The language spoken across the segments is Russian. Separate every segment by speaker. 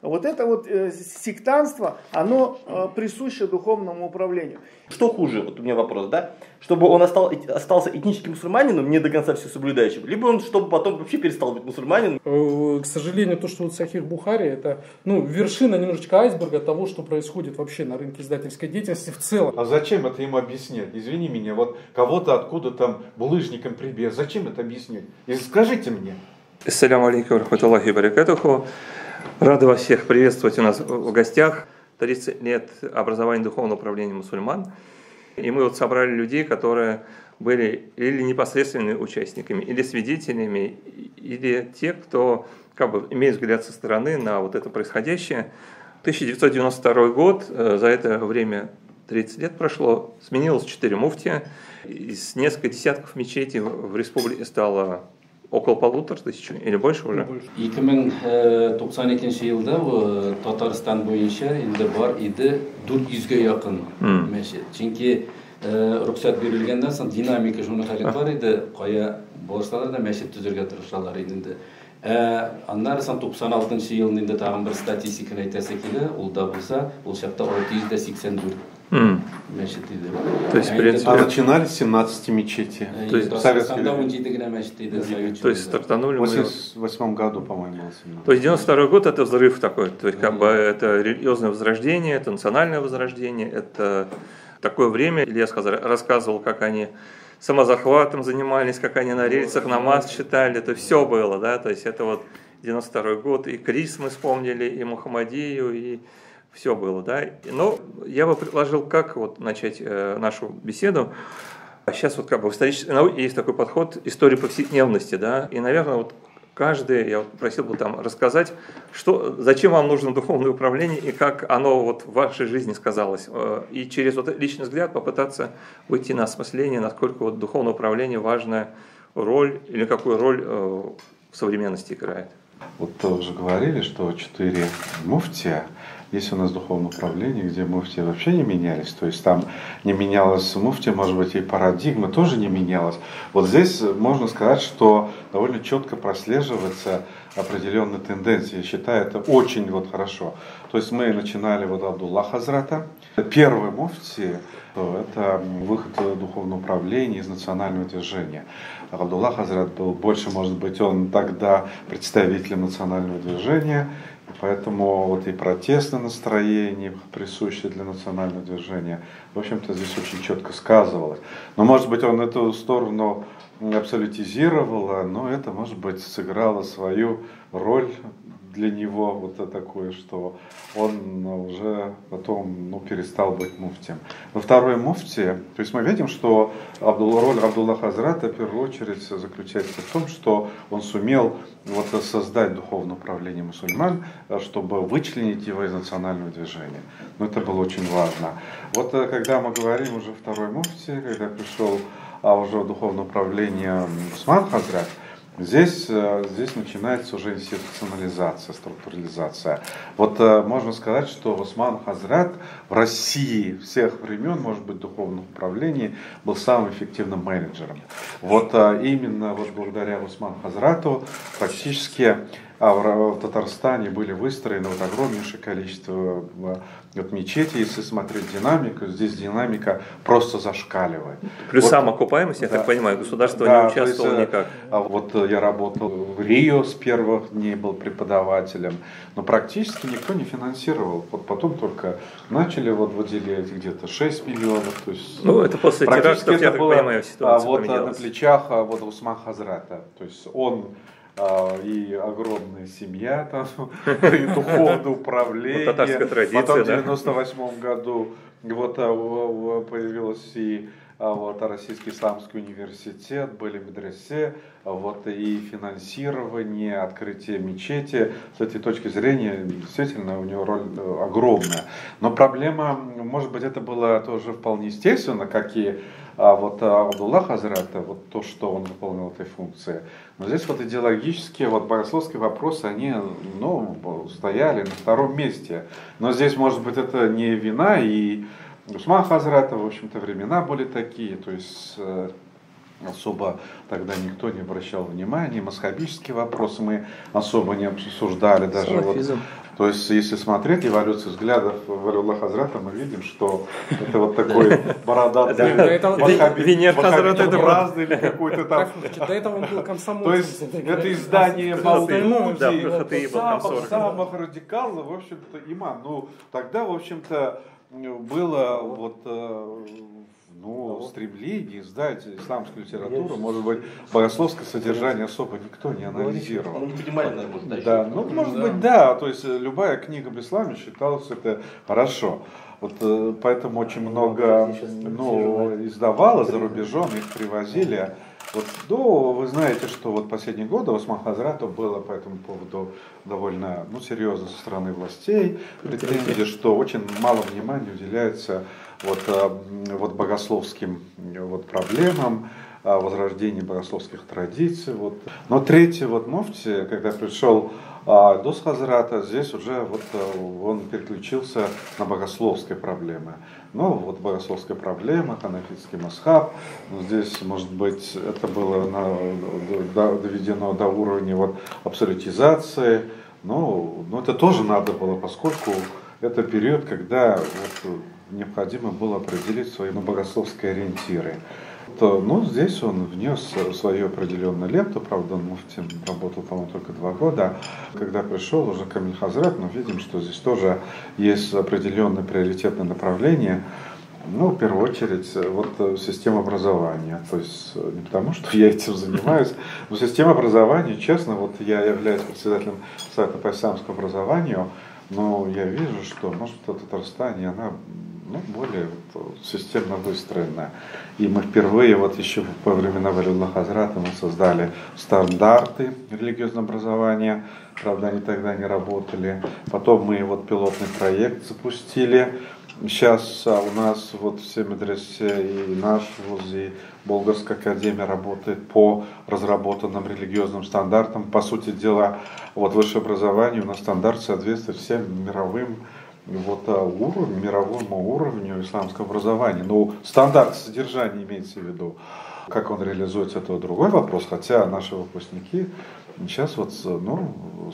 Speaker 1: Вот это вот сектантство, оно присуще духовному управлению.
Speaker 2: Что хуже, вот у меня вопрос, да? Чтобы он остался этническим мусульманином, не до конца все соблюдающим, либо он, чтобы потом вообще перестал быть мусульманином?
Speaker 3: К сожалению, то, что вот Сахих Бухари, это вершина немножечко айсберга того, что происходит вообще на рынке издательской деятельности в целом.
Speaker 4: А зачем это ему объяснять? Извини меня, вот кого-то откуда там булыжником прибьет, зачем это объяснять? Скажите мне.
Speaker 5: Ассаляму алейкум рахматуллахи баракатуху. Рады вас всех приветствовать у нас в гостях. 30 лет образования духовного управления мусульман. И мы вот собрали людей, которые были или непосредственными участниками, или свидетелями, или те, кто имеет взгляд со стороны на вот это происходящее. 1992 год, за это время 30 лет прошло, сменилось 4 муфтия. Из нескольких десятков мечетей в республике стало около 1500 или больше уже.
Speaker 6: 2092 жылда Татарстан боюнча инде бар иде 400-ге якын мәчет. Чөнки рөхсәт бирелгәннән соң динамика шуны хәле бар иде, кая барсалар да мәчет төзергә тырышалар иде. Аннары 96 елның инде тагын бер статистиканы әйтәсе килә, ул да булса, ул чакта 684 мәчет иде.
Speaker 5: То есть, в принципе,
Speaker 4: начинали с 17 мечетей.
Speaker 5: То есть, стартанули мы в
Speaker 4: 88 году, по-моему, было 17.
Speaker 5: То есть 92 год это взрыв такой, то есть это религиозное возрождение, это национальное возрождение, это такое время. Илья рассказывал, как они самозахватом занимались, как они на рельсах намаз читали, это все было, да, то есть это вот 92 год, и Крис мы вспомнили, и Мухаммадию, и все было, да. Но я бы предложил, как вот начать нашу беседу. Сейчас вот в исторической науке есть такой подход истории повседневности, да, и, наверное, вот каждый, я просил бы там рассказать, зачем вам нужно духовное управление и как оно вот в вашей жизни сказалось. И через вот личный взгляд попытаться выйти на осмысление, насколько вот духовное управление важная роль или какую роль в современности играет.
Speaker 4: Вот уже говорили, что 4 муфтия. Есть у нас духовное управление, где муфтии вообще не менялись, то есть там не менялась муфтия, может быть, и парадигма тоже не менялась. Вот здесь можно сказать, что довольно четко прослеживается определенная тенденция. Я считаю, это очень хорошо. То есть мы начинали Абдулла Хазрата. Первый муфти – это выход духовного управления из национального движения. Абдулла Хазрат был больше, может быть, он тогда представителем национального движения. Поэтому и протестное настроение, присущее для национального движения, в общем-то, здесь очень четко сказывалось. Но, может быть, он эту сторону абсолютизировал, но это, может быть, сыграло свою роль для него такое, что он уже потом перестал быть муфтием. Во второй муфтии, то есть мы видим, что роль Абдулла Хазрата в первую очередь заключается в том, что он сумел создать духовное управление мусульман, чтобы вычленить его из национального движения. Но это было очень важно. Когда мы говорим уже о второй муфтии, когда пришел уже духовное управление Усман Хазрат, Здесь начинается уже институционализация, структурализация. Можно сказать, что Усман Хазрат в России всех времен, может быть, духовных управлений, был самым эффективным менеджером. Именно благодаря Усман Хазрату практически в Татарстане были выстроены огромнейшее количество мечетей. Если смотреть динамику, здесь динамика просто зашкаливает.
Speaker 5: Плюс самоокупаемость, я так понимаю, государство не участвовало никак.
Speaker 4: Я работал в Рио с первых дней, был преподавателем, но практически никто не финансировал. Потом только начали выделять где-то 6 миллионов. То есть,
Speaker 5: это после терактов, я так понимаю, ситуация поменялась.
Speaker 4: На плечах Усман Хазрата. То есть он и огромная семья, и духовное управление.
Speaker 5: Татарская традиция,
Speaker 4: потом в 1998 году появилась и Российский исламский университет, были медресе, и финансирование, открытие мечети. С этой точки зрения, действительно, у него роль огромная. Но проблема, может быть, это было тоже вполне естественно, как и Абдулла Хазрата, то, что он выполнил этой функции. Но здесь идеологические, богословские вопросы, они, стояли на втором месте. Но здесь, может быть, это не вина и Усман Хазрата, в общем-то, времена были такие, то есть особо тогда никто не обращал внимания, масхабические вопросы мы особо не обсуждали, даже То есть, если смотреть эволюцию взглядов Валиулла Хазрата, мы видим, что это вот такой бородатый
Speaker 5: Венер Хазрат это
Speaker 4: разный или какой-то там.
Speaker 3: До этого он был комсомольцем.
Speaker 4: То есть, это издание
Speaker 5: Хатыи был комсорг.
Speaker 4: самых радикалов, в общем-то, имам. Ну, тогда, в общем-то, было вот стремление издать исламскую литературу, может быть, богословское содержание особо никто не анализировал.
Speaker 2: Ну, не понимали, наверное,
Speaker 4: Да, ну, может быть, да. То есть, любая книга об исламе считалась это хорошо. Вот поэтому очень много издавалось за рубежом, их привозили. Вот, вы знаете, что вот последние годы у Осман Хазрата было по этому поводу довольно серьезно со стороны властей, претензии, что очень мало внимания уделяется вот богословским проблемам, возрождению богословских традиций. Вот. Но третий муфти, когда пришел Дус Хазрата, здесь уже он переключился на богословские проблемы. Богословская проблема, ханафитский масхаб, здесь, может быть, это было доведено до уровня абсолютизации, но это тоже надо было, поскольку это период, когда необходимо было определить свои богословские ориентиры. Здесь он внес свою определенную лепту, правда, он муфтием работал, по-моему, только 2 года. Когда пришел уже Камиль Хазрат, мы видим, что здесь тоже есть определенное приоритетное направление. В первую очередь, система образования. То есть, не потому, что я этим занимаюсь, но система образования, честно, я являюсь председателем Совета по исламскому образованию, но я вижу, что, может, в Татарстане она более системно выстроена. И мы впервые, еще во времена Валиулла Хазрата, мы создали стандарты религиозного образования, правда, они тогда не работали. Потом мы пилотный проект запустили. Сейчас у нас все медресе и наш вуз, и Болгарская академия работает по разработанным религиозным стандартам. По сути дела, высшее образование у нас стандарт соответствует всем мировым мировому уровню исламского образования. Стандарт содержания имеется в виду. Как он реализуется, это другой вопрос, хотя наши выпускники сейчас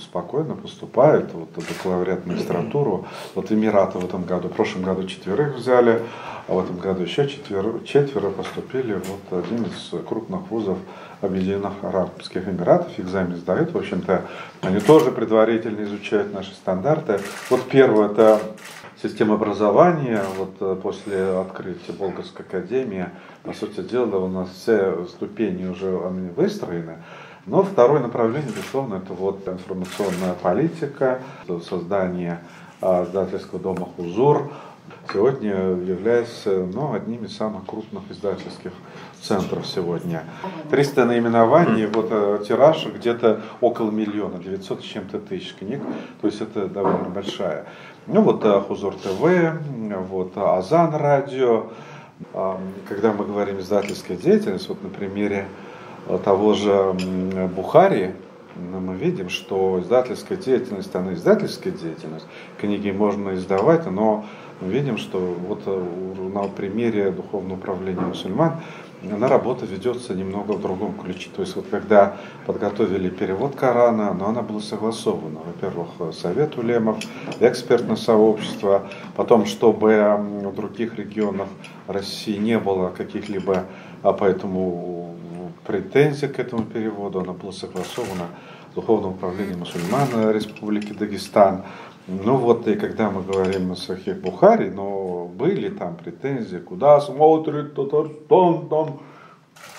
Speaker 4: спокойно поступают в бакалавриат магистратуру. Эмираты в этом году, в прошлом году 4 взяли, а в этом году еще 4 поступили в один из крупных вузов Объединенных Арабских Эмиратов, экзамен сдают. В общем-то, они тоже предварительно изучают наши стандарты. Первое, это система образования. После открытия Болгарской академии, по сути дела, у нас все ступени уже выстроены. Но второе направление, безусловно, это информационная политика, создание издательского дома «Хузур». Сегодня является одним из самых крупных издательских центров сегодня. 300 наименований, тираж где-то около 1 900 с чем-то тысяч книг, то есть это довольно большая. Хузур ТВ, Азан радио. Когда мы говорим издательская деятельность, на примере того же Бухари, мы видим, что издательская деятельность, она издательская деятельность, книги можно издавать, но мы видим, что на примере Духовного управления мусульман работа ведется немного в другом ключе. То есть когда подготовили перевод Корана, но она была согласована. Во-первых, Совет улемов, экспертное сообщество, потом, чтобы в других регионах России не было каких-либо поэтому претензий к этому переводу, она была согласована с Духовным управлением мусульман Республики Дагестан. И когда мы говорим о Сахих Бухари, были там претензии, куда смотрит Татарстан,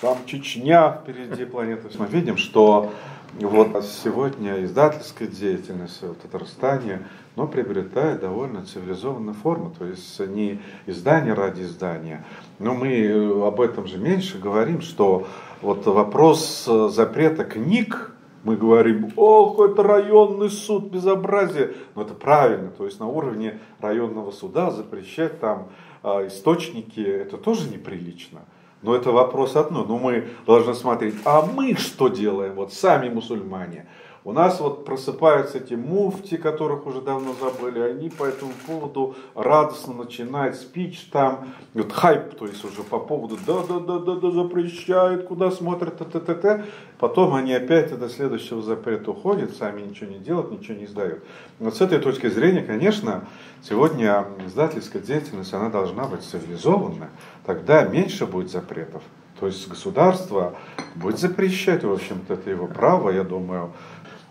Speaker 4: там Чечня впереди планеты. Мы видим, что сегодня издательская деятельность в Татарстане приобретает довольно цивилизованную форму, то есть не издание ради издания. Но мы об этом же меньше говорим, что вопрос запрета книг, мы говорим, это районный суд, безобразие. Но это правильно, то есть на уровне районного суда запрещать там источники, это тоже неприлично. Но это вопрос одно, мы должны смотреть, а мы что делаем, сами мусульмане. У нас вот просыпаются эти муфти, которых уже давно забыли, они по этому поводу радостно начинают спич там, вот хайп, то есть уже по поводу да, запрещают, куда смотрят, т. Потом они опять до следующего запрета уходят, сами ничего не делают, ничего не издают. Вот с этой точки зрения, конечно, сегодня издательская деятельность, она должна быть цивилизованная, тогда меньше будет запретов. То есть государство будет запрещать, в общем-то, это его право, я думаю.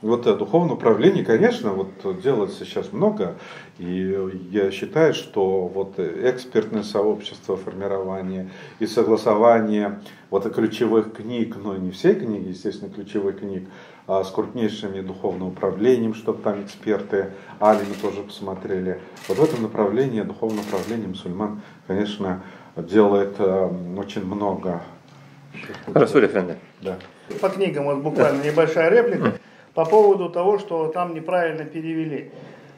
Speaker 4: Вот духовное управление, конечно, вот делается сейчас много, и я считаю, что вот экспертное сообщество формирование и согласование вот ключевых книг, но не все книги, естественно, ключевых книг, а с крупнейшими духовным управлением, чтобы там эксперты, алимы тоже посмотрели. Вот в этом направлении духовное управление мусульман, конечно, делает очень много.
Speaker 5: Расуль Эфенди.
Speaker 4: Да.
Speaker 1: По книгам вот буквально небольшая реплика по поводу того, что там неправильно перевели.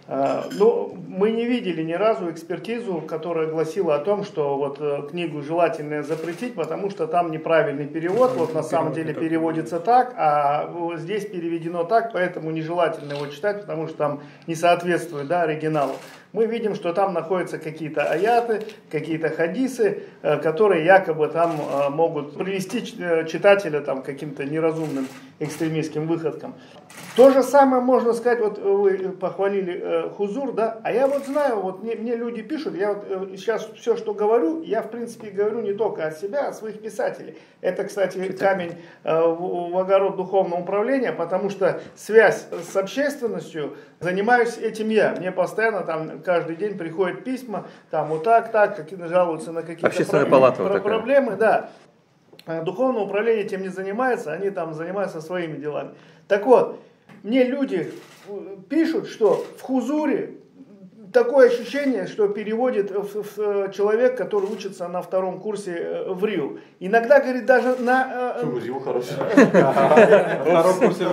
Speaker 1: Ну, мы не видели ни разу экспертизу, которая гласила о том, что вот книгу желательно запретить, потому что там неправильный перевод, вот на самом деле переводится так, а здесь переведено так, поэтому нежелательно его читать, потому что там не соответствует, да, оригиналу. Мы видим, что там находятся какие-то аяты, какие-то хадисы, которые якобы там могут привести читателя там, к каким-то неразумным экстремистским выходкам. То же самое можно сказать, вот вы похвалили хузур, да, а я вот знаю, вот мне люди пишут, я вот сейчас все, что говорю, я в принципе говорю не только от себя, а от своих писателей. Это, кстати, камень в огород духовного управления, потому что связь с общественностью занимаюсь этим я. Мне постоянно там каждый день приходят письма, там вот так, какие-то жалуются на какие-то проблемы, да. Духовное управление этим не занимается, они там занимаются своими делами. Так вот, мне люди пишут, что в хузуре такое ощущение, что переводит человек, который учится на 2-м курсе в РИУ. Иногда, говорит, даже на...
Speaker 2: Почему РИУ хороший?
Speaker 4: На 2-м курсе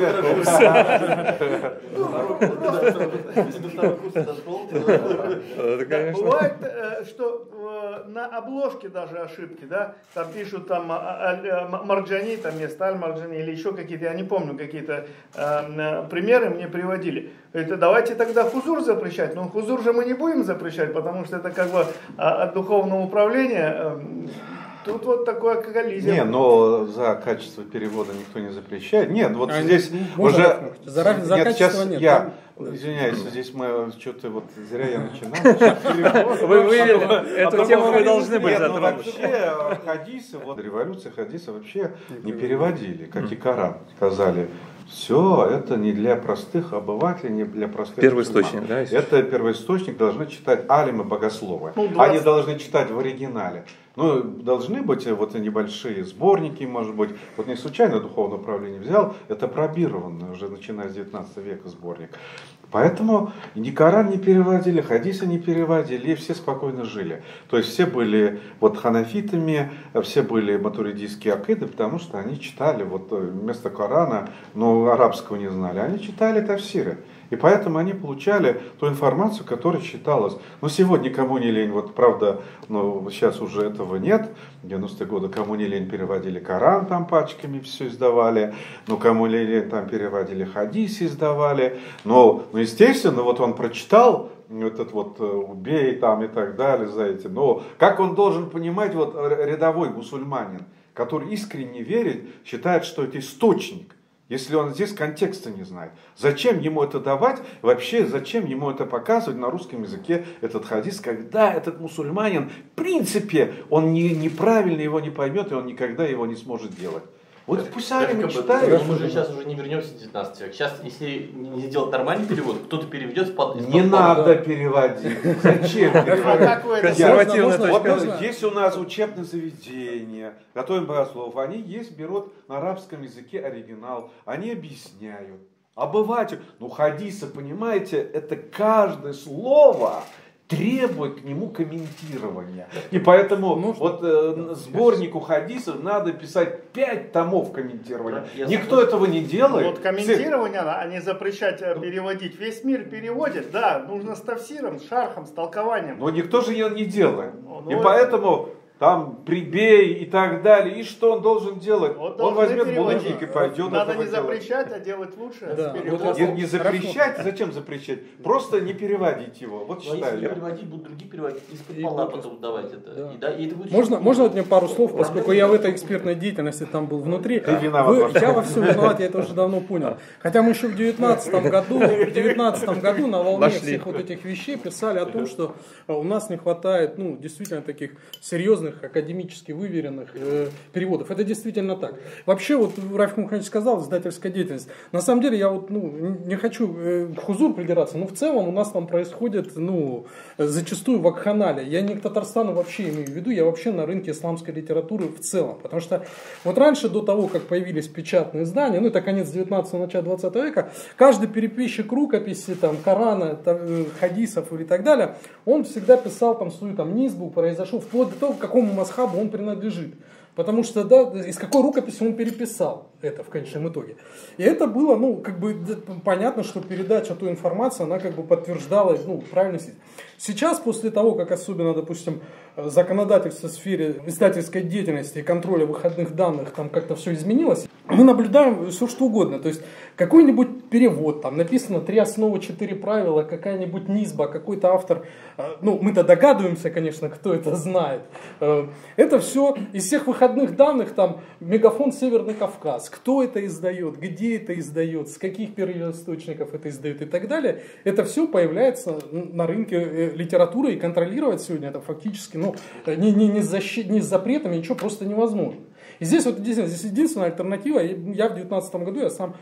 Speaker 1: Бывает, что на обложке даже ошибки, да, там пишут там Марджани, там вместо Аль-Марджани или еще какие-то, я не помню, какие-то примеры мне приводили. Это давайте тогда хузур запрещать, но хузур же мы не будем запрещать, потому что это как бы от духовного управления. Тут вот такое коллизия.
Speaker 4: Не, но за качество перевода никто не запрещает. Нет, вот здесь уже...
Speaker 3: За качество нет.
Speaker 4: Я извиняюсь, здесь мы что-то вот зря я начинал.
Speaker 5: Вы эту тему вы должны быть затронуть.
Speaker 4: Вообще хадисы, вот революция хадиса вообще не переводили, как и Коран. Сказали, все это не для простых обывателей, не для простых
Speaker 5: первоисточник, да?
Speaker 4: Это первоисточник должны читать алимы богословы. Они должны читать в оригинале. Ну, должны быть вот небольшие сборники, может быть. Вот не случайно духовное управление взял, это пробированный уже начиная с 19 века сборник. Поэтому ни Коран не переводили, хадисы не переводили, и все спокойно жили. То есть все были вот ханафитами, все были матуридийские акиды, потому что они читали вот вместо Корана, но арабского не знали, они читали тафсиры. И поэтому они получали ту информацию, которая считалась. Но сегодня кому не лень, вот правда, ну, сейчас уже этого нет. В 90-е годы кому не лень переводили Коран, там пачками все издавали. Но кому не лень, там переводили хадисы, издавали. Но естественно, вот он прочитал этот вот убей там и так далее за эти. Но как он должен понимать вот рядовой мусульманин, который искренне верит, считает, что это источник. Если он здесь контекста не знает. Зачем ему это давать? Вообще, зачем ему это показывать на русском языке, этот хадис, когда этот мусульманин, в принципе, он неправильно его не поймет, и он никогда его не сможет делать. Вот пусть алимы читают.
Speaker 2: Мы же сейчас уже не вернемся в 19 век. Сейчас, если не сделать нормальный перевод, кто-то переведет
Speaker 4: Не надо переводить. Зачем переводить?
Speaker 5: Консервативная точка зрения.
Speaker 4: Вот есть у нас учебные заведения, готовим богослов. Они есть, берут на арабском языке оригинал. Они объясняют. Обыватель, хадисы, понимаете, это каждое слово требует к нему комментирования. И поэтому сборнику хадисов надо писать 5 томов комментирования. Никто этого не делает.
Speaker 1: Вот комментирование, а не запрещать переводить. Весь мир переводит, да, нужно с тафсиром, с шархом, с толкованием.
Speaker 4: Но никто же ее не делает. И поэтому там прибей и так далее. И что он должен делать?
Speaker 1: Вот
Speaker 4: Он возьмет
Speaker 1: переводить.
Speaker 4: булыжник и пойдет.
Speaker 1: Надо
Speaker 4: этого
Speaker 1: не
Speaker 4: делать.
Speaker 1: запрещать, а делать лучше.
Speaker 3: Да.
Speaker 1: С переводом.
Speaker 4: Не запрещать, зачем запрещать? Просто не переводить его. Вот
Speaker 2: Но
Speaker 4: считаю
Speaker 2: если
Speaker 4: я.
Speaker 2: переводить, будут другие переводить, из-под пола потом давать это.
Speaker 3: Да.
Speaker 2: И это будет
Speaker 3: Можно вот мне пару слов, поскольку я в этой экспертной деятельности там был внутри.
Speaker 4: Ты виноват.
Speaker 3: Я во всем виноват, я это уже давно понял. Хотя мы еще в 19 году на волне всех вот этих вещей писали о том, что у нас не хватает, ну, действительно таких серьезных, академически выверенных переводов. Это действительно так. Вообще, вот Рафик Мухаммадович сказал, издательская деятельность. На самом деле, я вот, не хочу к хузур придираться, но в целом у нас там происходит, зачастую вакханалия. Я не к Татарстану вообще имею в виду, я вообще на рынке исламской литературы в целом. Потому что вот раньше, до того, как появились печатные издания, это конец 19-го, начало 20 века, каждый переписчик рукописи, там, Корана, хадисов или так далее, он всегда писал там свою низбу, произошел вплоть до того, к какому масхабу он принадлежит. Потому что, из какой рукописи он переписал это в конечном итоге. И это было, понятно, что передача той информации, она подтверждала, правильность. Сейчас, после того, как особенно, допустим, законодательство в сфере издательской деятельности и контроля выходных данных, там как-то все изменилось, мы наблюдаем все что угодно. То есть, какой-нибудь перевод, там написано 3 основы, 4 правила, какая-нибудь низба, какой-то автор, мы-то догадываемся, конечно, кто это знает. Это все из всех выходных данных, там, Мегафон Северный Кавказ, кто это издает, где это издает, с каких первоисточников это издает и так далее, это все появляется на рынке литературы, и контролировать сегодня это фактически, ни с запретами, ничего просто невозможно. И здесь здесь единственная альтернатива. Я в 2019 году, я сам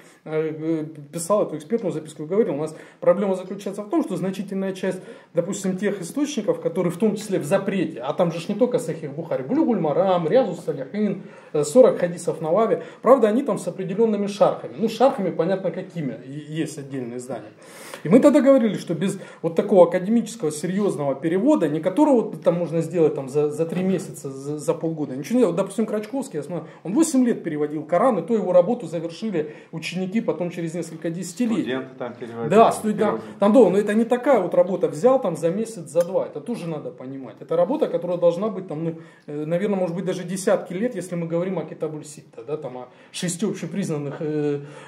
Speaker 3: писал эту экспертную записку и говорил, у нас проблема заключается в том, что значительная часть, допустим, тех источников, которые в том числе в запрете, а там же не только Сахих Бухари, Булюгуль Марам, Рязу Салихин, 40 хадисов Навави, правда, они там с определенными шархами. Шархами понятно какими, есть отдельные издания. И мы тогда говорили, что без вот такого академического серьезного перевода, не которого там можно сделать за 3 месяца, за полгода, ничего не делать. Допустим, Крачковский, он 8 лет переводил Коран, и то его работу завершили ученики потом через несколько десятилетий.
Speaker 4: Студенты там переводили.
Speaker 3: Да, но это не такая вот работа, взял там за месяц, за 2, это тоже надо понимать. Это работа, которая должна быть наверное, может быть даже десятки лет, если мы говорим о Китабуль-Ситта, о 6 общепризнанных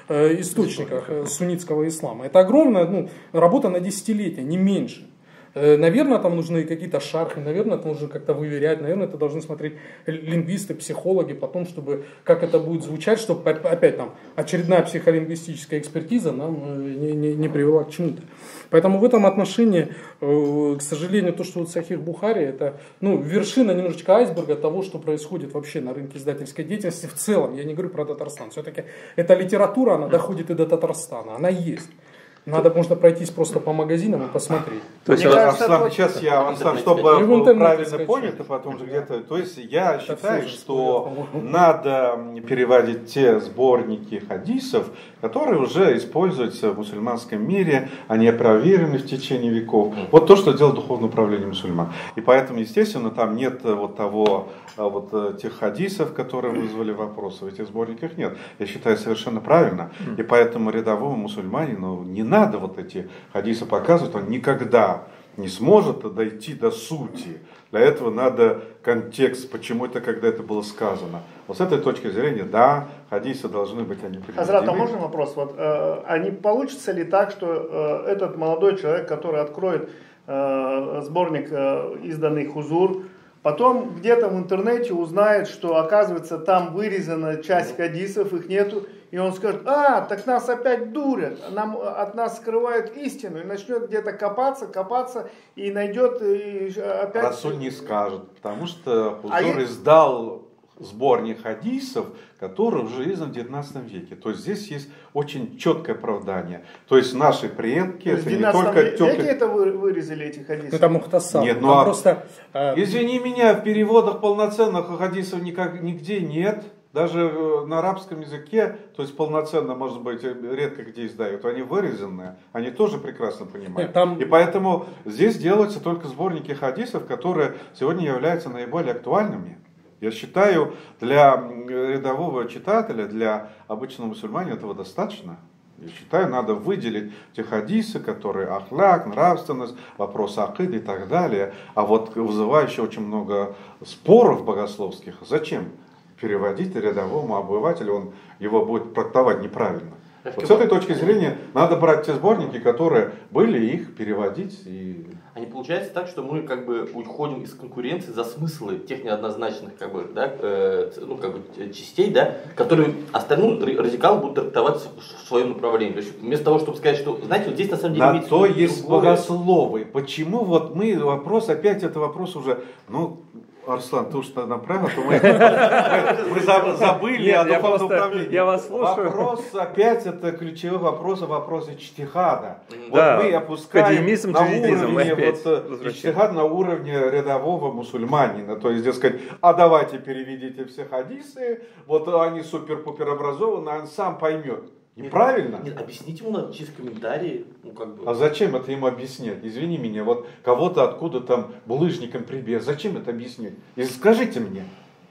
Speaker 3: источниках суннитского ислама. Это огромная работа на десятилетия, не меньше. Наверное, там нужны какие-то шархи, наверное, это нужно как-то выверять, наверное, это должны смотреть лингвисты, психологи, потом, чтобы как это будет звучать, чтобы опять очередная психолингвистическая экспертиза нам не привела к чему-то. Поэтому в этом отношении, к сожалению, то, что Сахих Бухари, это вершина немножечко айсберга того, что происходит вообще на рынке издательской деятельности в целом. Я не говорю про Татарстан. Все-таки эта литература, она доходит и до Татарстана, она есть. Можно пройтись просто по магазинам и посмотреть.
Speaker 4: То есть, сейчас я, чтобы было правильно понято, потом же где-то. То есть я считаю, что надо переводить те сборники хадисов, которые уже используются в мусульманском мире, они проверены в течение веков. Вот то, что делает Духовное управление мусульман. И поэтому, естественно, там нет тех хадисов, которые вызвали вопросы. В этих сборниках нет. Я считаю, совершенно правильно. И поэтому рядовому мусульманину не надо эти хадисы показывать, он никогда не сможет дойти до сути. Для этого надо контекст, почему это, когда это было сказано. Вот с этой точки зрения, да, хадисы должны быть, они переведены.
Speaker 1: Хазрат, а можно вопрос? А не получится ли так, что этот молодой человек, который откроет сборник, изданный Хузур, потом где-то в интернете узнает, что, оказывается, там вырезана часть хадисов, их нету, и он скажет, так нас опять дурят, от нас скрывают истину, и начнет где-то копаться, и найдет и опять...
Speaker 4: Расуль не скажет, потому что Хузур издал сборник хадисов, который уже издан в 19 веке. То есть здесь есть очень четкое оправдание. То есть наши предки,
Speaker 1: это не только... В 19 веке это вырезали эти хадисы?
Speaker 3: Это Мухтасар.
Speaker 4: Нет, извини меня, в переводах полноценных хадисов нигде нет. Даже на арабском языке, то есть полноценно, может быть, редко где издают, они вырезанные, они тоже прекрасно понимают. И поэтому здесь делаются только сборники хадисов, которые сегодня являются наиболее актуальными. Я считаю, для рядового читателя, для обычного мусульманина этого достаточно. Я считаю, надо выделить те хадисы, которые ахляк, нравственность, вопрос акиды и так далее. А вот вызывающие очень много споров богословских, зачем переводить рядовому обывателю, он его будет трактовать неправильно. Вот с этой точки зрения надо брать те сборники, которые были, их переводить.
Speaker 2: А не получается так, что мы как бы уходим из конкуренции за смыслы тех неоднозначных как бы, да, частей, да, которые остальные радикалы будут трактовать в своем направлении. То есть вместо того, чтобы сказать, что, знаете, вот здесь на самом деле...
Speaker 4: На то есть богословы. Почему вот мы вопрос, опять это вопрос уже, Арслан, ты уж направо, то мы забыли о духовном управлении.
Speaker 5: Я вас слушаю.
Speaker 4: Вопрос, опять, это ключевой вопрос, вопросы ичтихада.
Speaker 5: Да,
Speaker 4: вот мы опускаем
Speaker 5: академизм,
Speaker 4: на
Speaker 5: джадидизм,
Speaker 4: уровне, ичтихад на уровне рядового мусульманина. То есть, дескать, а давайте переведите все хадисы, вот они супер-пупер образованы, он сам поймет. Неправильно?
Speaker 2: Нет, объясните ему надо через комментарии.
Speaker 4: А зачем это ему объяснять? Извини меня, вот кого-то откуда там булыжником прибьет. Зачем это объяснять? И скажите мне.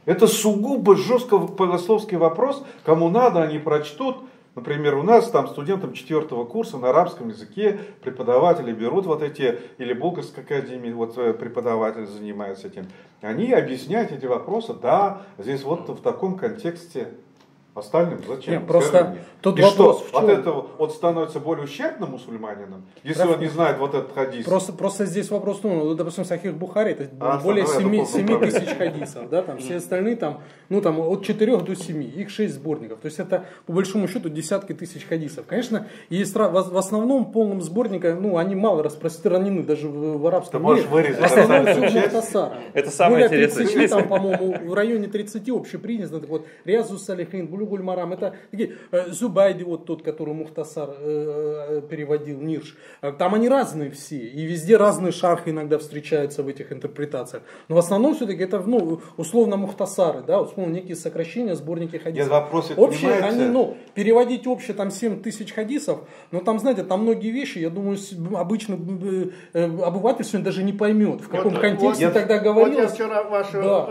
Speaker 4: Это сугубо жестко богословский вопрос. Кому надо, они прочтут. Например, у нас там студентам 4-го курса на арабском языке преподаватели берут вот эти, или Булгарской академии, вот преподаватель занимается этим. Они объясняют эти вопросы, да, здесь вот в таком контексте. Остальным зачем?
Speaker 3: Нет, просто тут
Speaker 4: и
Speaker 3: вопрос
Speaker 4: что, от этого он становится более ущербным мусульманином, если он не знает вот этот хадис?
Speaker 3: Просто здесь вопрос, допустим, Сахих Бухари, это более 7 тысяч хадисов, да, там все остальные там, от 4 до 7, их 6 сборников, то есть это по большому счету десятки тысяч хадисов. Конечно, есть в основном полном сборнике, они мало распространены даже в арабском мире.
Speaker 4: В
Speaker 3: основном все Мухтасара.
Speaker 5: Это самое
Speaker 3: более
Speaker 5: интересное.
Speaker 3: 30, там, по-моему, в районе 30 общепринято, вот Риазу Салихин, Булюгуль Марам, это такие, Зубайди, вот тот, который Мухтасар переводил, Нирш, там они разные все, и везде разные шархи иногда встречаются в этих интерпретациях. Но в основном все-таки это, условно Мухтасары, да, условно некие сокращения, сборники хадисов.
Speaker 4: Нет, вопросы,
Speaker 3: общие, они, переводить общее там 7 тысяч хадисов, но там, знаете, там многие вещи, я думаю, обычно обыватель сегодня даже не поймет, в каком контексте тогда говорилось.
Speaker 1: Вот я вчера ваш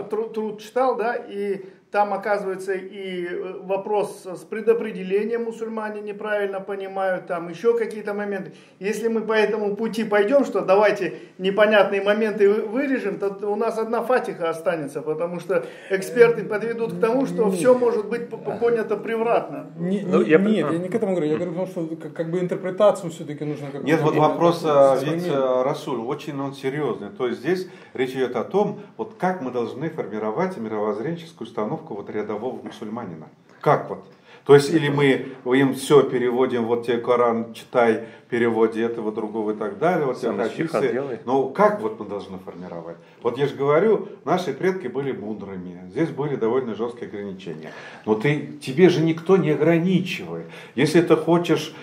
Speaker 1: труд читал, да, и там, оказывается, и вопрос с предопределением мусульмане неправильно понимают, там еще какие-то моменты. Если мы по этому пути пойдем, что давайте непонятные моменты вырежем, то у нас одна фатиха останется, потому что эксперты подведут к тому, что все может быть понято превратно.
Speaker 3: Нет, я не к этому говорю. Я говорю, что как бы интерпретацию все-таки нужно...
Speaker 4: Нет, вот вопрос, ведь Расуль, очень он серьезный. То есть здесь речь идет о том, вот как мы должны формировать мировоззренческую установку вот рядового мусульманина. Как вот? То есть, или мы им все переводим, вот тебе Коран читай, переводе этого, другого и так далее, вот тебе хадисы. Но как вот мы должны формировать? Вот я же говорю, наши предки были мудрыми, здесь были довольно жесткие ограничения. Но тебе же никто не ограничивает. Если ты хочешь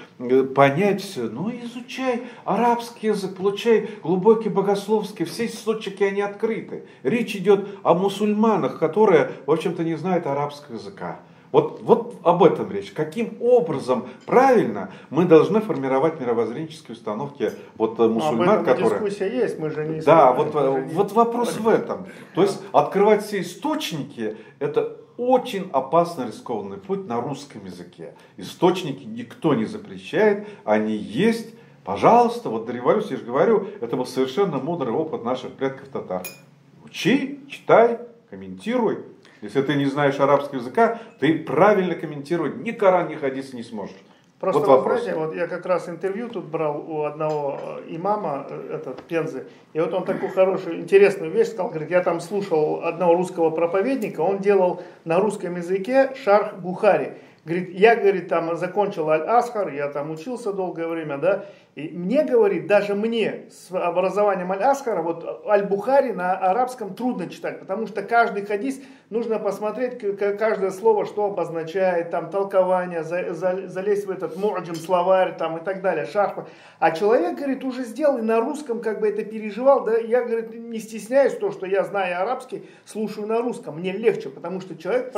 Speaker 4: понять все, изучай арабский язык, получай глубокий богословский, все источники они открыты. Речь идет о мусульманах, которые, в общем-то, не знают арабского языка. Вот об этом речь. Каким образом правильно мы должны формировать мировоззренческие установки мусульман, которые...
Speaker 1: Дискуссия есть, мы же не...
Speaker 4: Да, вот вопрос в этом. То есть открывать все источники, это очень опасный рискованный путь на русском языке. Источники никто не запрещает, они есть. Пожалуйста, вот до революции, я же говорю, это был совершенно мудрый опыт наших предков татар. Учи, читай, комментируй. Если ты не знаешь арабского языка, ты правильно комментировать ни Коран, ни хадис не сможешь.
Speaker 1: Просто вы знаете, я как раз интервью тут брал у одного имама, Пензы, и вот он такую хорошую, интересную вещь сказал, говорит, я там слушал одного русского проповедника, он делал на русском языке шарх Бухари. Говорит, я, там закончил Аль-Асхар, я там учился долгое время, да, и мне, говорит, даже мне с образованием Аль-Асхара, вот Аль-Бухари на арабском трудно читать, потому что каждый хадис нужно посмотреть, каждое слово, что обозначает, там, толкование, залезть в этот му'джам, словарь, там, и так далее, шарх. А человек, говорит, уже сделал и на русском, как бы это переживал, да, я, говорит, не стесняюсь то, что я знаю арабский, слушаю на русском, мне легче, потому что человек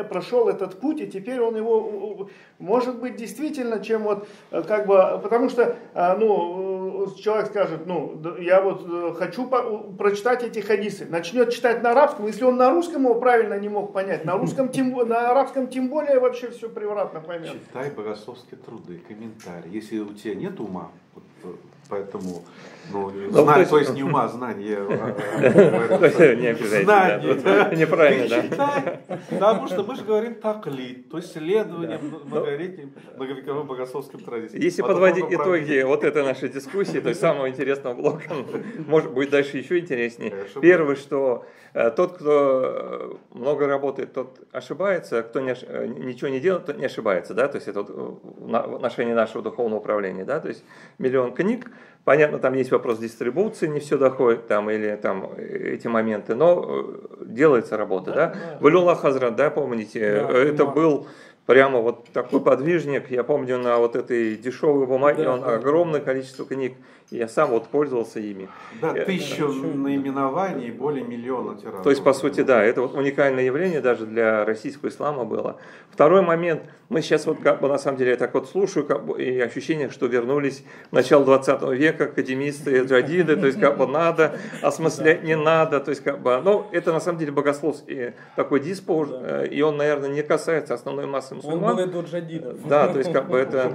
Speaker 1: прошел этот путь, и теперь он его, может быть, действительно, чем вот, как бы, потому что, человек скажет, ну, я вот хочу прочитать эти хадисы, начнет читать на арабском, если он на русском его правильно не мог понять, на арабском тем более вообще все превратно поймет.
Speaker 4: Читай богословские труды, комментарии. Если у тебя нет ума, поэтому, ну, знать, то есть не ума, знание.
Speaker 5: Не обязательно. Неправильно, да.
Speaker 4: Потому что мы же говорим таклид, то есть следование многовековым богословским традициям.
Speaker 5: Если подводить итоги вот этой нашей дискуссии, то есть самого интересного блока, может быть дальше еще интереснее. Первое, что тот, кто много работает, тот ошибается, кто ничего не делает, тот не ошибается, да, то есть это в отношении нашего духовного управления, да, то есть миллион книг, понятно, там есть вопрос дистрибуции, не все доходит, там, или там эти моменты, но делается работа, да. Валиуллах Хазрат, да, помните, это был прямо вот такой подвижник, я помню, на вот этой дешевой бумаге, он огромное количество книг, и я сам вот пользовался ими.
Speaker 4: Да, 1000 наименований, более миллиона тиражей.
Speaker 5: То есть, по сути, да, это вот уникальное явление даже для российского ислама было. Второй момент, мы сейчас вот как бы на самом деле я так вот слушаю, как бы, и ощущение, что вернулись в начало 20 века академисты, джадиды, то есть как бы надо, осмыслять не надо, то есть как бы, ну, это на самом деле богословский такой диспут, и он, наверное, не касается основной массы мусульман.
Speaker 3: Он был до джадидов.
Speaker 5: Да, то есть как бы это,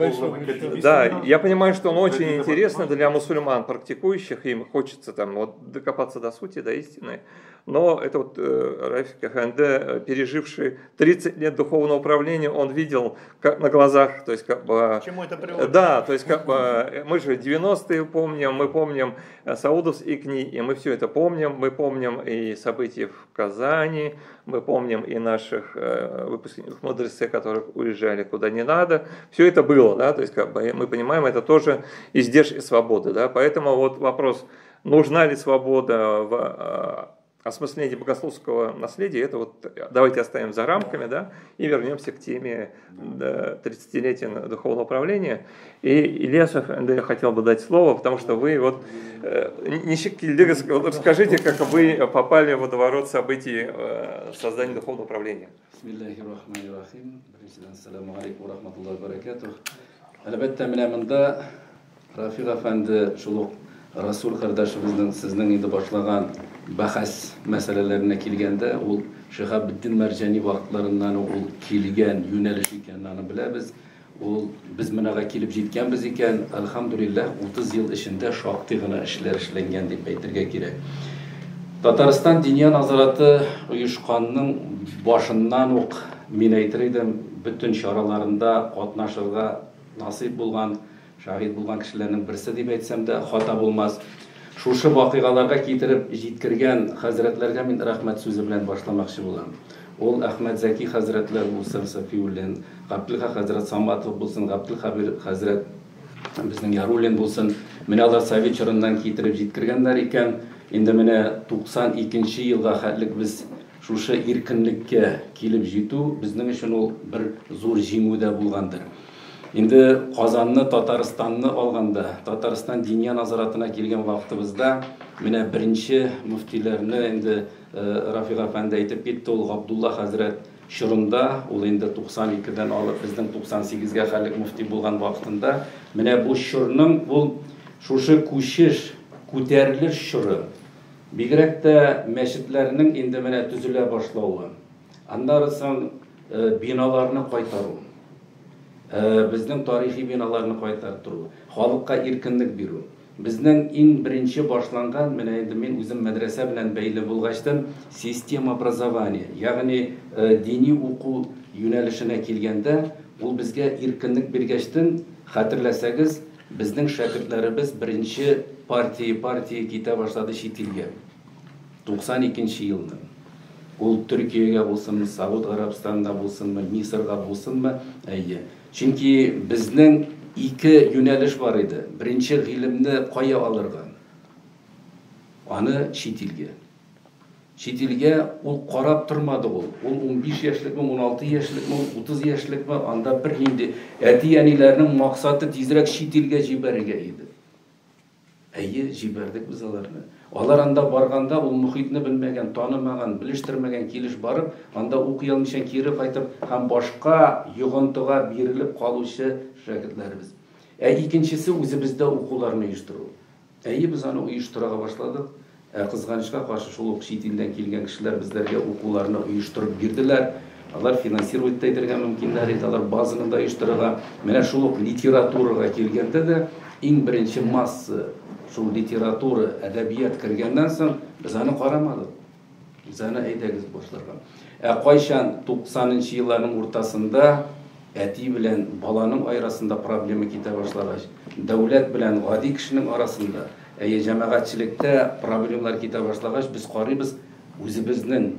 Speaker 5: да, я понимаю, что он очень интересно для мусульман практикующих, им хочется там вот докопаться до сути, до истины. Но это вот Рафик Аханде, переживший 30 лет духовного управления, он видел как на глазах, то есть как бы...
Speaker 1: К чему это приводит?
Speaker 5: Да, то есть как бы мы же 90-е помним, мы помним саудовские книги, и мы все это помним, мы помним и события в Казани, мы помним и наших выпускников мадресе, которых уезжали куда не надо, все это было, да, то есть как бы мы понимаем, это тоже издержки свободы, да, поэтому вот вопрос, нужна ли свобода в осмысление богословского наследия, это вот давайте оставим за рамками, да, и вернемся к теме 30-летия духовного управления. И Ильяс, я хотел бы дать слово, потому что вы вот скажите, как вы попали в водоворот событий создания духовного управления.
Speaker 6: Расул кардашыбыздын сиздин инде башлаган бахас маселелерине келгенде, ул Шихабиддин Маржани вакытларынан ул келген юнелиш экенин аны билебиз. Ул биз мынага келип жеткенбиз экен, алхамдулиллах 30 жыл ичинде шактый гана ишлер эшленген деп әйтергә кирәк. Татарстан Диния назараты оешканның башыннан ук мин әйтер идем, бүтүн чараларында катнашырга насыйп булган шахид булган кешеләрнең берсе дип әйтсәм дә хата булмас. Шушы вакыйгаларга китереп җиткергән хәзрәтләргә мин рәхмәт сүзе белән башламакчы булам. Ул Әхмәт Зәки хәзрәтләр булсын, Сафиуллин, Габдулла хәзрәт Саматов булсын, Габдул Хабир хәзрәт безнең Яруллин булсын, менә алар Совет чорыннан китереп җиткергәннәр икән. Инде менә 92 елга хәтлек без шушы иркенлеккә килеп җитү безнең өчен ул бер зур җиңү дә булгандыр. Инде Казанны, Татарстанны алганда, Татарстан Диния назаратына килгән вакытыбызда, менә беренче муфтиләрне инде Рафик әфәнде әйтеп китте, ул Габдулла хәзрәт чорында, ул инде 92дән алып безнең 98гә хәлек муфти булган вакытында, менә бу чорның бу шушы күчеш, күтәрелеш чоры. Бигрәк тә мәчетләрнең инде менә төзелә башлауы. Аннары соң биналарны кайтару. Безнең тарихи биналарны кайтарып туру, халыкка иркенлек бирү. Безнең иң беренче башланган, менә инде мин үзем мәдрәсә белән бәйле булгачтан, система образования, ягъни дини уку юнәлешенә килгәндә, ул безгә иркенлек биргәчтен, хәтерләсәгез, безнең шәкертләребез беренче партия китә башлады чит илгә. 92 елны. Ул Төркиягә булсынмы, Сауд Арабстанга булсынмы, Мисырга булсынмы, әйе. Чөнки безнең ике юнәлеш бар иде. Беренче гыйлемне кая алырга? Аны чит илгә. Чит илгә ул карап тормады ул. Ул 15 яшьлекме, 16 яшьлекме, 30 яшьлекме, анда бер инде әти-әниләрнең максаты тизрәк чит илгә җибәрергә иде. Әйе, җибәрдек без аларны. Алар анда барганда ул мөхитне белмәгән, танымаган, белештермәгән килеш барып, анда укый алмыйчан кире кайтып, һәм башка йогынтыга бирелеп калучы шәкертләребез. Икенчесе үзебездә укуларны оештыру. Без аны оештыра башладык. Кызганычка каршы шул ук чит илдән килгән кешеләр безләргә укуларны оештырып бирделәр. Алар финансировать итәргә мөмкиннәр иде, алар базаны да оештырырга. Менә шул ук литературага килгәндә дә иң беренче масса шул литература, әдәбият кергәннән соң без аны карамадык. Biz аны әйдәгез башларга. Кайчан 90-нчы елларның уртасында әти белән баланың арасында проблема китә башлагач, дәүләт белән гади кешенең арасында, җәмәгатьчелектә проблемалар китә башлагач, без карыйбыз үзебезнең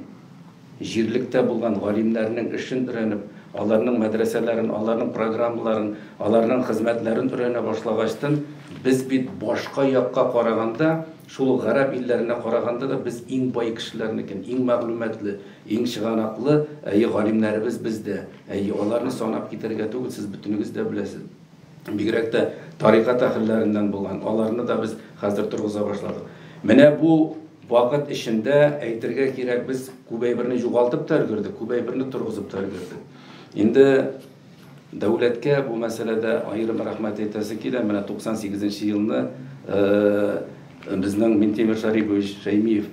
Speaker 6: җирлектә булган галимнәрнең эшен өйрәнеп, аларның мәдрәсәләрен, аларның программаларын, аларның хезмәтләрен өйрәнә башлагачтан, без бит башка якка караганда, шул гарәп илләренә караганда да без иң бай кешеләрнекен, иң мәгълүматлы, иң чыганаклы галимнәребез бездә. Аларны санап китәргә түгел, сез бөтенегез дә беләсез. Бигрәк тә тарикат әһелләреннән булган, аларны да без хәзер торгыза башладык. Менә бу вакыт эчендә әйтергә кирәк, без күбәйберне югалтып та өлгердек, күбәйберне торгызып та өлгердек. Инде дәүләткә бу мәсьәләдә аерым рәхмәт әйтәсе килә. Менә 98-нчы елны безнең Минтимер Шарипович Шәймиев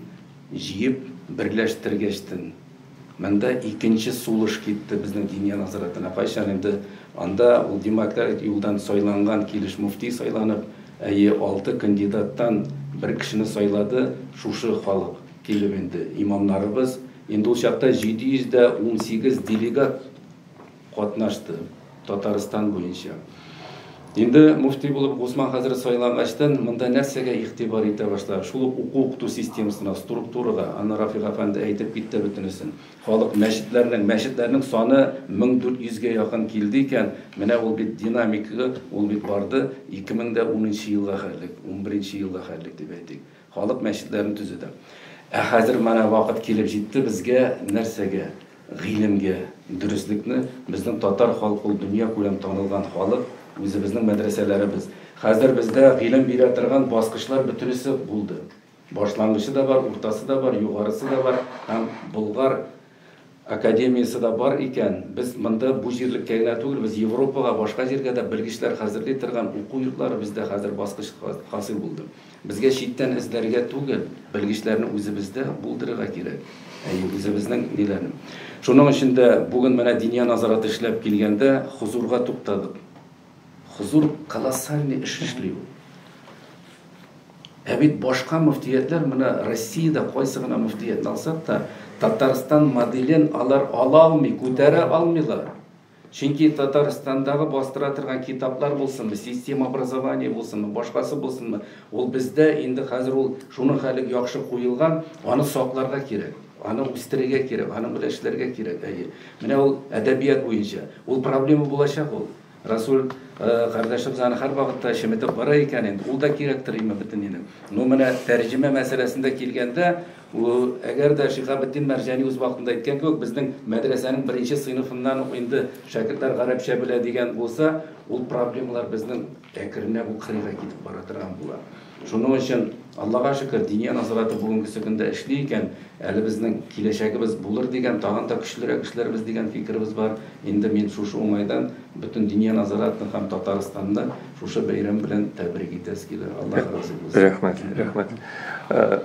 Speaker 6: җыеп берләштергәчтен монда икенче сулыш китте безнең диния назаратына. Кайчан инде анда ул демократ юлдан сайланган килеш муфти сайланып, 6 кандидаттан бер кешене сайлады шушы халык килеп инде имамнарыбыз. Инде ул чакта 718 делегат катнашты Татарстан буенча. Инде муфти булып Госман хәзрәт сайлангачтан монда нәрсәгә игътибар итә башлады? Шул укыту системасына, структурага, аны Рафик әфәнде әйтеп китте бөтенесен. Халык мәчетләрнең саны 1400-гә якын килде икән. Менә ул бит динамика, ул бит барды 2010 елга хәрлек, 11 елга хәрлек дип әйтик. Халык мәчетләрен төзеде. Хәзер менә вакыт килеп җитте безгә нәрсәгә? Гыйлемгә, дөреслекне. Безнең татар халкы ул дөнья күләм танылган халык. Үзебезнең мәдрәсәләребез. Хәзер бездә гыйлем бирә торган баскычлар бөтенесе булды. Башлангычы да бар, уртасы да бар, югарысы да бар, һәм Болгар академиясы да бар икән. Без монда бу җирлеккә генә түгел, без Европага, башка җиргә дә белгечләр хәзерли торган уку йортлары бездә хәзер баскыч хасил булды. Безгә читтән эзләргә түгел, белгечләрне үзебездә булдырырга кирәк. Үзебезнең ниләрне. Шуның өчен дә бүген менә диния назараты эшләп килгәндә хузурга туктадык. Хузур колоссальный эш эшли. Бит башка муфтиятлар менә Россиядә кайсы гына муфтиятны алсак та Татарстан моделен алар ала алмый, күтәрә алмыйлар. Чөнки Татарстандагы бастыра торган китаплар булсынмы, система образования булсынмы, башкасы булсынмы, ул бездә инде хәзер ул шуның хәле яхшы куелган, аны сакларга кирәк. Аны үстерергә кирәк, аны белән эшләргә кирәк. Менә ул әдәбият буенча. Ул проблема булачак ул. Расул кардәшебез аны һәр вакытта шеметеп бара икән инде. Ул да кирәктер име бөтеннең. Ну менә тәрҗемә мәсьәләсендә килгәндә, ул әгәр дә Шихабетдин Мәрҗани үз вакытында әйткән кебек, безнең мәдрәсәнең беренче сыйныфыннан инде шәкертләр гарәпчә белә дигән булса, ул проблемалар безнең әкренләп бу кырыйга китеп бара торган була. Шуның өчен Аллаһка шөкер, диния назараты бүгенге көндә эшли икән, әле безнең киләчәгебез булыр дигән, тагын да көчлерәк эшләрбез дигән фикербез бар. Инде мин шушы уңайдан бөтен диния назаратны һәм Татарстанны шушы бәйрәм белән тәбрик итәс килә. Аллаһ разы булсын.
Speaker 5: Рәхмәт.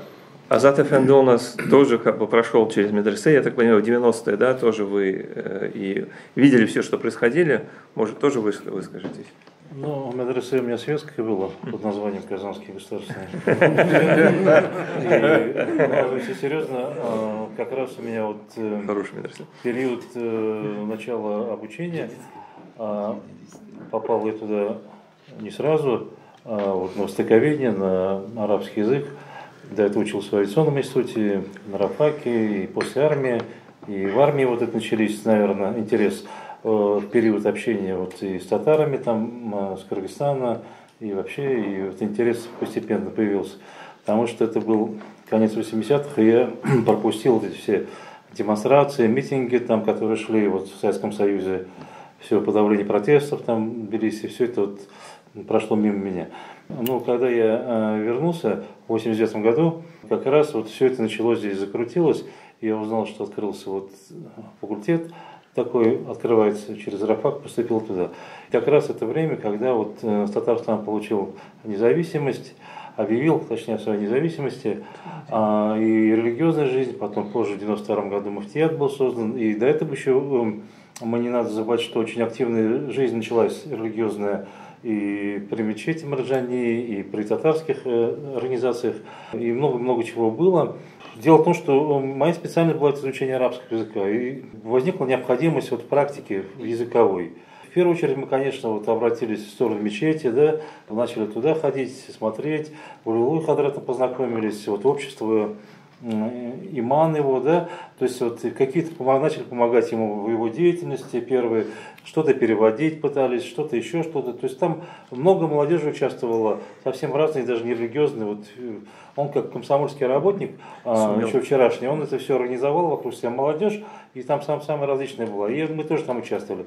Speaker 5: Азат Әфәнде у нас тоже как бы прошел через медресе, я так понимаю, в 90-е, да, тоже вы и видели все, что происходило, может, тоже вы скажетесь?
Speaker 7: Ну, в медресе у меня светское было под названием Казанский государственный. И, если серьезно, как раз у меня вот период начала обучения, попал я туда не сразу, вот на востоковедение, на арабский язык. До этого учился в авиационном институте, на рабфаке, и после армии. И в армии вот это начались, наверное, интерес в период общения вот и с татарами, там, с Кыргызстана, и вообще, и вот интерес постепенно появился. Потому что это был конец 80-х, и я пропустил вот эти все демонстрации, митинги, там, которые шли вот в Советском Союзе, все подавление протестов, там, в Тбилиси, все это вот прошло мимо меня. Ну, когда я вернулся в 89 году, как раз вот все это началось здесь, закрутилось, и я узнал, что открылся вот факультет такой открывается через рабфак, поступил туда. Как раз это время, когда вот Татарстан получил независимость, объявил, точнее, о своей независимости, и религиозная жизнь, потом позже, в 92 году, муфтият был создан, и до этого еще, мы не надо забывать, что очень активная жизнь началась религиозная и при мечети Марджани, и при татарских организациях, и много-много чего было. Дело в том, что моя специальность была изучение арабского языка, и возникла необходимость вот практики языковой. В первую очередь мы, конечно, вот обратились в сторону мечети, да, начали туда ходить, смотреть, в Улулуй Хадратом познакомились, вот общество иман его, да, то есть вот какие-то начали помогать ему в его деятельности, первые что-то переводить пытались, что-то еще что-то, то есть там много молодежи участвовало, совсем разные, даже не религиозные, вот он как комсомольский работник, еще вчерашний, он это все организовал вокруг себя молодежь, и там самая различная была, и мы тоже там участвовали.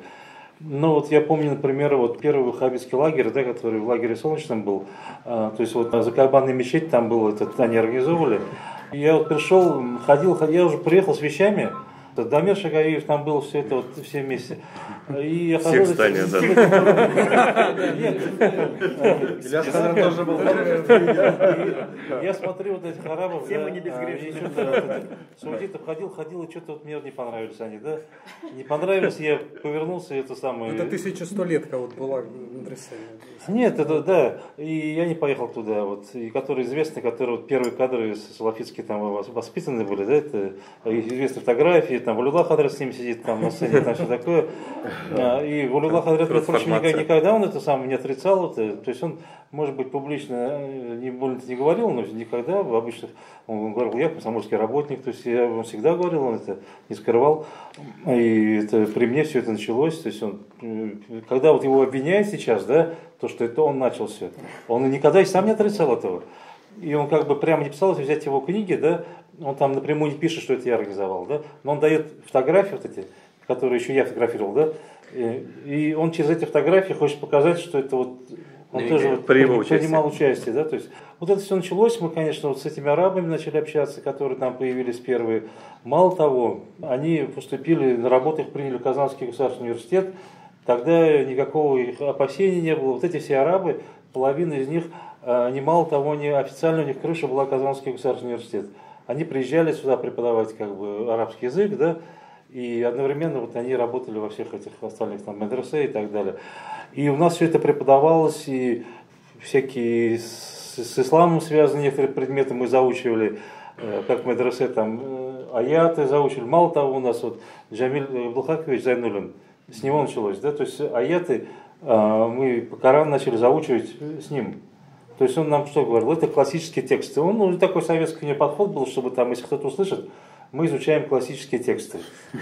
Speaker 7: Ну вот я помню, например, вот первый ваххабитский лагерь, да, который в лагере Солнечном был, то есть вот Закарбанная мечеть там был, они организовывали. И я вот пришел, я уже приехал с вещами, Дамир Шагаиев там был, все это вот все вместе. И я
Speaker 5: все встали, да.
Speaker 4: Ильяс Хадар тоже был.
Speaker 7: Я смотрю вот этих арабов,
Speaker 1: все мы не безгрешны.
Speaker 7: Саудитов ходил, и что-то вот мне не понравились они, да? Не понравились, я повернулся, и это самое...
Speaker 3: Это 1100 лет вот была медресе.
Speaker 7: Нет, это да, и я не поехал туда, вот, и которые известны, которые вот первые кадры салафитские там воспитаны были, да, это известные фотографии, там Валиулла Хадрат с ним сидит там на сцене, там все такое, и Валиулла Хадрат, впрочем, никогда он это сам не отрицал, то есть он, может быть, публично не больно-то не говорил, но никогда, обычно он говорил, я комсомольский работник, то есть он всегда говорил, он это не скрывал, и это при мне все это началось, то есть он, когда вот его обвиняют сейчас, да, то, что это он начал все. Он никогда и сам не отрицал этого. И он как бы прямо не писал, если взять его книги, да, он там напрямую не пишет, что это я организовал, да, но он дает фотографии вот эти, которые еще я фотографировал, да, и он через эти фотографии хочет показать, что это вот он тоже вот принимал участие, да, то есть вот это все началось, мы, конечно, вот с этими арабами начали общаться, которые там появились первые. Мало того, они поступили на работу, их приняли в Казанский государственный университет. Тогда никакого их опасения не было. Вот эти все арабы, половина из них, они мало того, официально у них крыша была Казанский государственный университет. Они приезжали сюда преподавать как бы арабский язык, да, и одновременно вот они работали во всех этих остальных там медресе и так далее. И у нас все это преподавалось, и всякие с исламом связанные некоторые предметы мы заучивали, как в медресе там аяты заучили. Мало того, у нас вот Джамиль Абдулхакович Зайнулин, с него началось, да, то есть аяты мы по Корану начали заучивать с ним. То есть он нам что говорил? Это классические тексты. Он, ну, такой советский у него подход был, чтобы там, если кто-то услышит, мы изучаем классические тексты.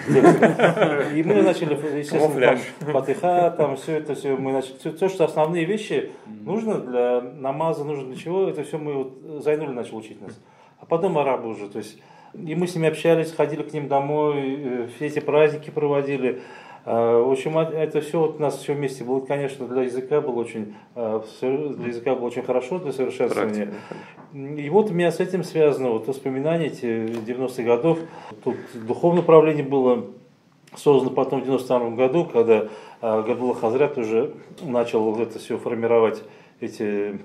Speaker 7: И мы начали, естественно, там, Фатиха, там все это, все, мы начали, все, что основные вещи нужно для намаза, нужно для чего, это все мы вот, Зайнули начал учить нас. А потом арабы уже, то есть, и мы с ними общались, ходили к ним домой, все эти праздники проводили. В общем, это все вот у нас все вместе было, конечно, для языка было очень хорошо для совершенствования. И вот у меня с этим связано вот воспоминания эти 90-х годов. Тут духовное управление было создано потом в 92 году, когда Габдулла Хазрат уже начал это все формировать, эти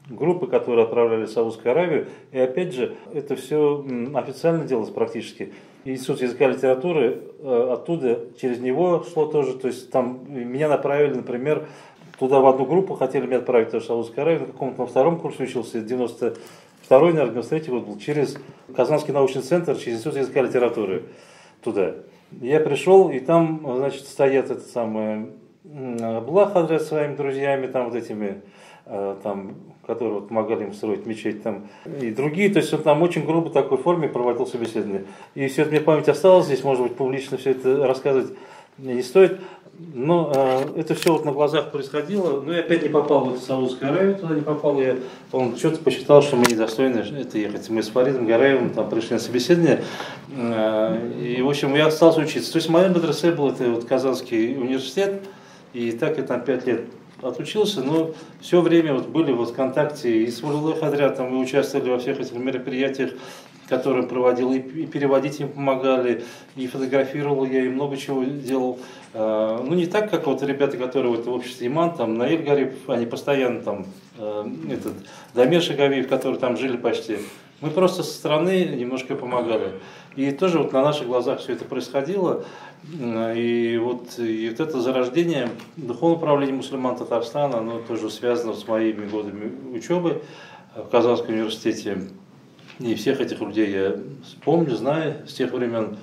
Speaker 7: группы, которые отправляли в Саудовскую Аравию. И опять же, это все официально делалось практически. Институт языка и литературы, оттуда, через него шло тоже, то есть там меня направили, например, туда в одну группу, хотели меня отправить в Саудовскую Аравию, на каком-то втором курсе учился, 92-й, наверное, 93-й год был, через Казанский научный центр, через Институт языка и литературы туда. Я пришел, и там, значит, стоят это самое, Абдулла Хадрат со своими друзьями, там вот этими, там, которые вот помогали им строить мечеть, там, и другие, то есть он там очень грубо в такой форме проводил собеседование. И все это мне в память осталось, здесь, может быть, публично все это рассказывать не стоит, но это все вот на глазах происходило, но я опять не попал в Саудовскую Аравию, туда не попал, он что-то посчитал, что мы недостойны это ехать. Мы с Фаридом Гараевым там пришли на собеседование, и, в общем, я остался учиться. То есть моя медресе был это вот Казанский университет, и так я там 5 лет отучился, но все время вот были вот в контакте и с Валиуллой Хадрятом, мы участвовали во всех этих мероприятиях, который проводил, и переводить им помогали, и фотографировал я, и много чего делал. Ну, не так, как вот ребята, которые вот в обществе Иман, там, Наиль Гарипов, они постоянно там, Дамир Шаговиев, которые там жили почти. Мы просто со стороны немножко помогали. И тоже вот на наших глазах все это происходило. И вот это зарождение духовного управления мусульман Татарстана, оно тоже связано с моими годами учебы в Казанском университете. И всех этих людей я помню, знаю с тех времен.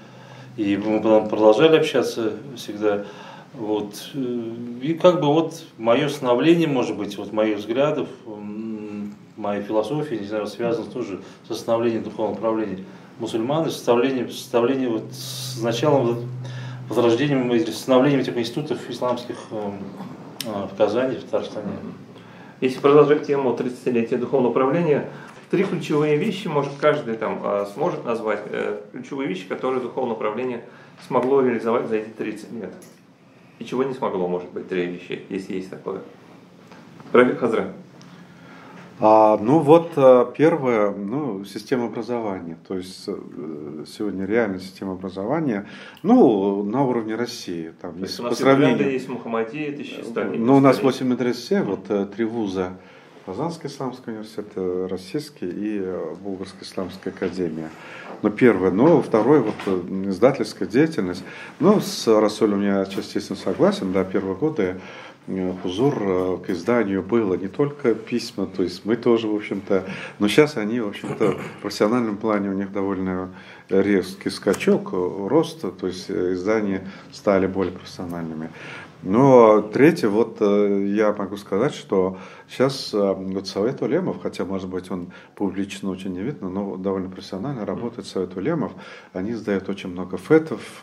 Speaker 7: И мы продолжали общаться всегда. Вот. И как бы вот мое становление, может быть, вот моих взглядов, моей философии, не знаю, связано тоже с становлением духовного управления мусульман, и составлением вот, с началом возрождением или становлением этих институтов исламских в Казани, в Татарстане.
Speaker 5: Если продолжать тему 30-летия духовного управления, 3 ключевые вещи, может, каждый там сможет назвать, ключевые вещи, которые духовное управление смогло реализовать за эти 30 лет. И чего не смогло, может быть, 3 вещи, если есть такое. Хазрат.
Speaker 4: Ну вот первое, система образования. То есть сегодня реальная система образования, на уровне России. Там,
Speaker 5: то есть у нас по сравнению... есть Мухаммадия,
Speaker 4: у нас 8 медресе, вот 3 вуза. Казанский исламский университет, Российский и Булгарская исламская академия. Первое. Второе, издательская деятельность. С Расулем я частично согласен. Первые годы хузур к изданию было не только письма, то есть мы тоже, в общем-то, но сейчас они, в общем-то, в профессиональном плане у них довольно резкий скачок роста, то есть издания стали более профессиональными. Но третье, я могу сказать, что сейчас Совет улемов, хотя, может быть, он публично очень не видно, но довольно профессионально работает Совет улемов, они издают очень много фетов,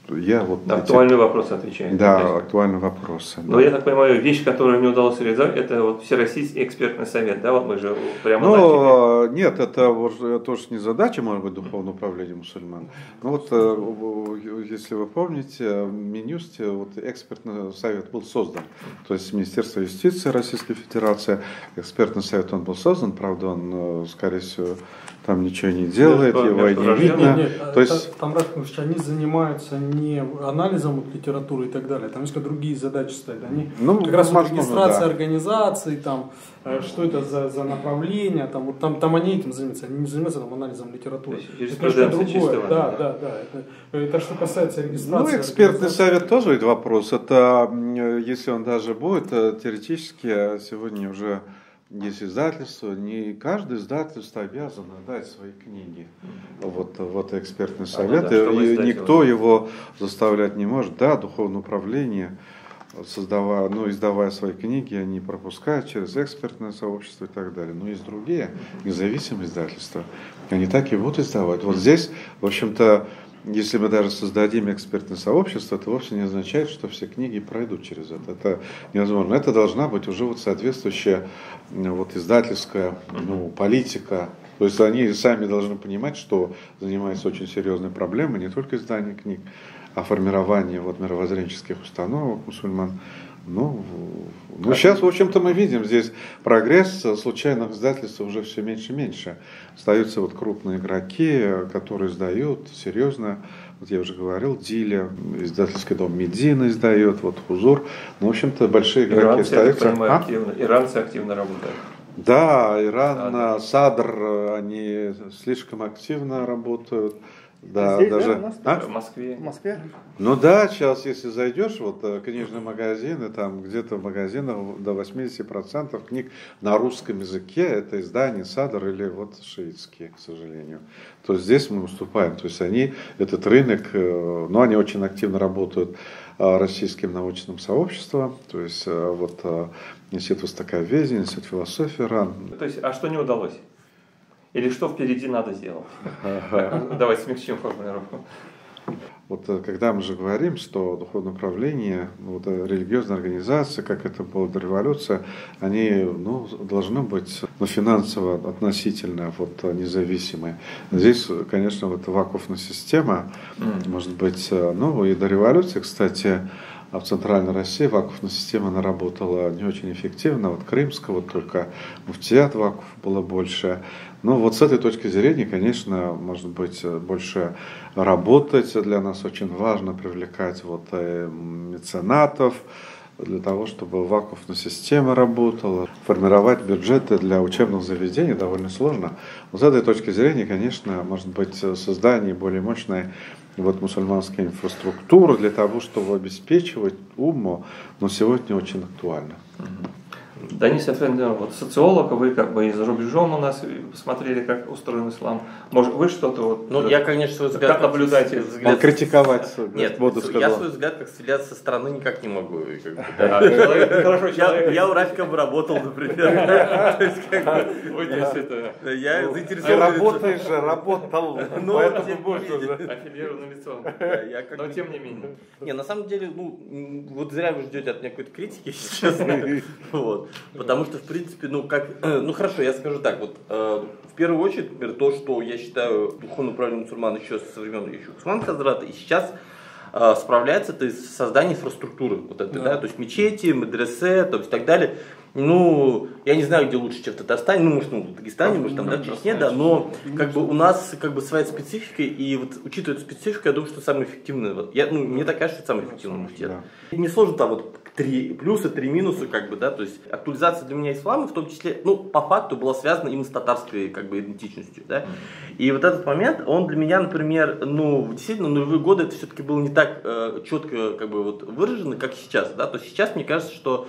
Speaker 5: актуальные вопросы отвечают.
Speaker 4: Да, актуальные вопросы.
Speaker 5: Но я так понимаю, вещь, которую мне удалось реализовать, это Всероссийский экспертный совет, да, мы же прямо начали.
Speaker 4: Нет, это тоже не задача, может быть, духовного управления мусульман. Если вы помните, в Минюсте экспертный совет был создан. То есть Министерство юстиции Российской Федерации, экспертный совет он был создан, правда, он, скорее всего, там ничего не делает, его и не видно.
Speaker 3: Там, они занимаются не анализом литературы и так далее, там несколько другие задачи стоят. Они как раз регистрация организаций, там, что это за направление, там они этим занимаются, они не занимаются анализом литературы.
Speaker 5: Это что другое.
Speaker 3: Да. Это что касается регистрации.
Speaker 4: Экспертный совет тоже ведь вопрос. Это, если он даже будет, теоретически сегодня уже есть издательство, не каждое издательство обязано дать свои книги. Вот экспертный совет, и никто его заставлять не может. Да, духовное управление, издавая свои книги, они пропускают через экспертное сообщество и так далее. Но есть другие независимые издательства, они так и будут издавать. Вот здесь, в общем-то, если мы даже создадим экспертное сообщество, это вовсе не означает, что все книги пройдут через это. Это невозможно. Это должна быть уже соответствующая издательская политика. То есть они сами должны понимать, что занимаются очень серьезной проблемой не только издания книг, а формирование мировоззренческих установок мусульман. Сейчас, в общем-то, мы видим здесь прогресс, случайных издательств уже все меньше и меньше. Остаются крупные игроки, которые издают серьезно. Я уже говорил, Диля, издательский дом Медина издает, Хузур. В общем-то, большие игроки остаются.
Speaker 5: Иранцы активно работают.
Speaker 4: Да, Иран, Садр, они слишком активно работают. Да,
Speaker 1: здесь,
Speaker 4: даже
Speaker 5: в Москве.
Speaker 1: В Москве?
Speaker 4: Сейчас, если зайдешь книжные магазины, там где-то в магазинах до 80% книг на русском языке это издание Садр или шиитские, к сожалению. То есть здесь мы уступаем. То есть этот рынок, они очень активно работают российским научным сообществом, то есть Институт востоковедения, Институт философии РАН.
Speaker 5: То есть, а что не удалось? Или что впереди надо сделать? Давай смягчим формулировку.
Speaker 4: Когда мы же говорим, что духовное управление, религиозная организация, как это было до революции, они должны быть финансово относительно независимые. Здесь, конечно, вакуфная система, может быть, и до революции, кстати, А в Центральной России вакуфная система она работала не очень эффективно. Вот крымская, вот только муфтият вакуф было больше. Но вот с этой точки зрения, конечно, может быть, больше работать. Для нас очень важно привлекать вот меценатов, для того, чтобы вакуфная система работала. Формировать бюджеты для учебных заведений довольно сложно. Но с этой точки зрения, конечно, может быть, создание более мощной мусульманской инфраструктуры для того, чтобы обеспечивать умму, но сегодня очень актуально.
Speaker 5: Данис Эфенди, вот социолог, вы как бы и за рубежом у нас посмотрели, как устроен ислам. Может, вы что-то вот...
Speaker 2: Ну, я, конечно, свой взгляд...
Speaker 5: Как наблюдаете?
Speaker 4: Он критиковать.
Speaker 2: Нет, я свой взгляд как взгляд со стороны никак не могу.
Speaker 5: Хорошо,
Speaker 2: я у Рафика бы работал, например.
Speaker 5: Вы действительно...
Speaker 2: Я заинтересован...
Speaker 4: Работаешь же, работал.
Speaker 2: Поэтому можно,
Speaker 5: аффилированный лицом. Но тем не менее.
Speaker 2: Не, на самом деле, вот зря вы ждете от меня какой-то критики, если честно. Вот. Потому что, в принципе, хорошо, я скажу так, вот, в первую очередь, например, то, что я считаю духовным управлением мусульман еще со времен Усман Хазрата, и сейчас справляется это из создания инфраструктуры, вот этой, да, то есть мечети, медресе, то есть так далее. Ну, я не знаю, где лучше, чем в Татарстане, может, в Дагестане, может, там, да, в Чечне, да, но, как бы, у нас, как бы, своя специфика, и вот, учитывая эту специфику, я думаю, что самое эффективное, мне так кажется, что это самый эффективный муфтият. Не сложно там вот 3 плюсы, 3 минуса, как бы, да, то есть, актуализация для меня ислама, в том числе, по факту, была связана именно с татарской, как бы, идентичностью, да, и вот этот момент, он для меня, например, действительно, нулевые годы, это все-таки было не так четко, как бы, вот, выражено, как сейчас, да, то есть, сейчас, мне кажется, что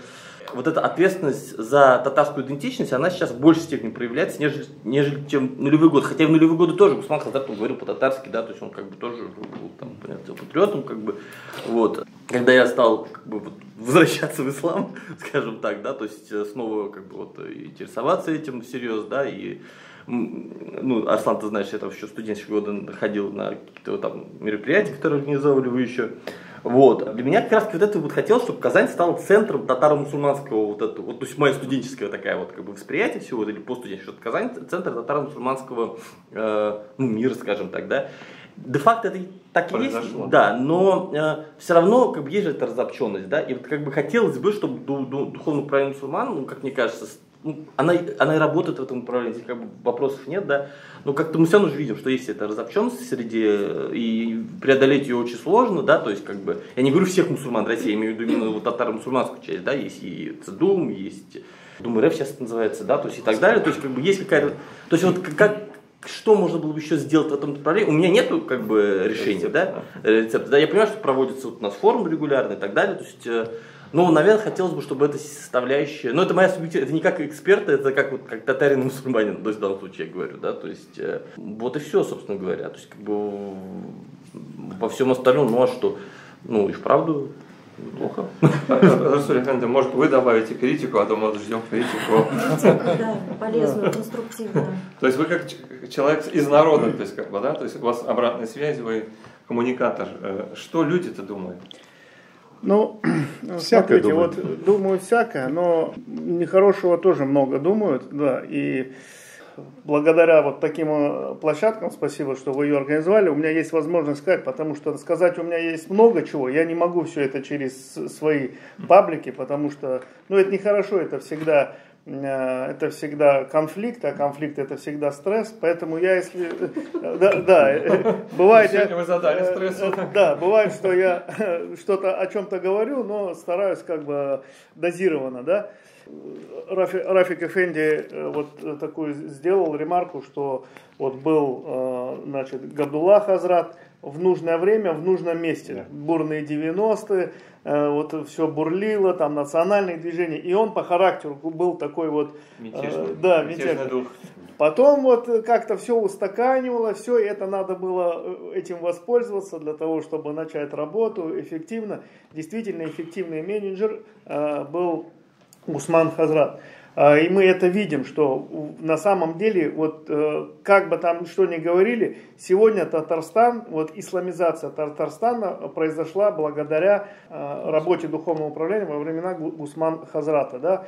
Speaker 2: вот эта ответственность за татарскую идентичность, она сейчас в большей степени проявляется, нежели чем нулевые годы. Хотя в нулевые годы тоже Усман Хазрат говорил по-татарски, да, то есть он как бы тоже был там, понятно, патриотом, как бы, вот. Когда я стал как бы возвращаться в ислам, скажем так, да, то есть снова как бы вот интересоваться этим всерьез, да, и Арслан, ты знаешь, я там еще в студенческие годы ходил на какие-то там мероприятия, которые организовывали вы еще. Вот. Для меня как раз вот это вот хотелось, чтобы Казань стала центром татаро-мусульманского вот этого, вот, то есть моя студенческая такая вот как бы восприятие всего, или постстуденческого, что Казань центр татаро-мусульманского мира, скажем так, да. Де-факто это так и есть, да, но все равно как бы есть же эта разобщенность, да, и вот как бы хотелось бы, чтобы духовное управление мусульман, как мне кажется, она и работает в этом направлении, как бы вопросов нет, да, но как-то мы все равно же видим, что есть эта разобщенность среди, и преодолеть ее очень сложно, да, то есть как бы, я не говорю всех мусульман России, я имею в виду именно татаро-мусульманскую часть, да, есть и Цедум, есть Дум РФ сейчас это называется, да, то есть и так далее, то есть как бы есть какая-то, то есть вот что можно было бы еще сделать в этом направлении? У меня нету как бы решения, рецепта, да, я понимаю, что проводится вот у нас форум регулярный и так далее, то есть, наверное, хотелось бы, чтобы эта составляющая, это моя субъективная, это не как эксперта, это как татарин и мусульманин, то есть в данном случае я говорю, да, то есть, вот и все, собственно говоря, то есть, как бы, во всем остальном, а что, и вправду плохо.
Speaker 5: Расуль Эфенди, может, вы добавите критику, а то мы ждем критику.
Speaker 8: Да, полезную, конструктивную.
Speaker 5: То есть вы как человек из народа, то есть, как бы, да, то есть у вас обратная связь, вы коммуникатор. Что люди-то думают?
Speaker 1: Всякое думают. Думают всякое, но нехорошего тоже много думают, да, и благодаря вот таким площадкам, спасибо, что вы ее организовали, у меня есть возможность сказать, потому что сказать у меня есть много чего, я не могу все это через свои паблики, потому что, это нехорошо, это всегда конфликт, а конфликт это всегда стресс, поэтому я если, бывает,
Speaker 5: сегодня вы задали стресс.
Speaker 1: Да, бывает, что я что-то о чем-то говорю, но стараюсь как бы дозированно, да. Рафик Эфенди вот такую сделал ремарку, что вот был, Габдулла Хазрат в нужное время, в нужном месте. Бурные 90-е, вот все бурлило, там национальные движения, и он по характеру был такой вот мятежный дух. Потом вот как-то все устаканивалось, все, и это надо было этим воспользоваться для того, чтобы начать работу эффективно. Действительно эффективный менеджер был Усман Хазрат. И мы это видим, что на самом деле, вот как бы там что ни говорили, сегодня Татарстан, вот исламизация Татарстана произошла благодаря работе духовного управления во времена Усман Хазрата, да.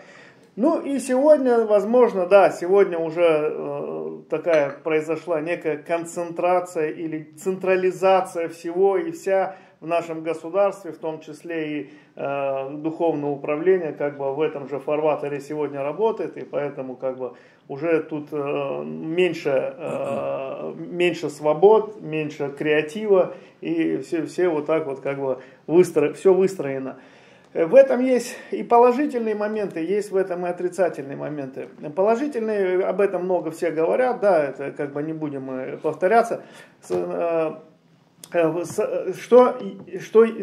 Speaker 1: И сегодня, возможно, сегодня уже такая произошла некая концентрация или централизация всего, и вся в нашем государстве, в том числе и духовное управление, как бы в этом же фарватере сегодня работает, и поэтому как бы уже тут меньше свобод, меньше креатива, и все вот так вот как бы все выстроено. В этом есть и положительные моменты, есть в этом и отрицательные моменты. Положительные, об этом много все говорят, да, это как бы не будем повторяться. Что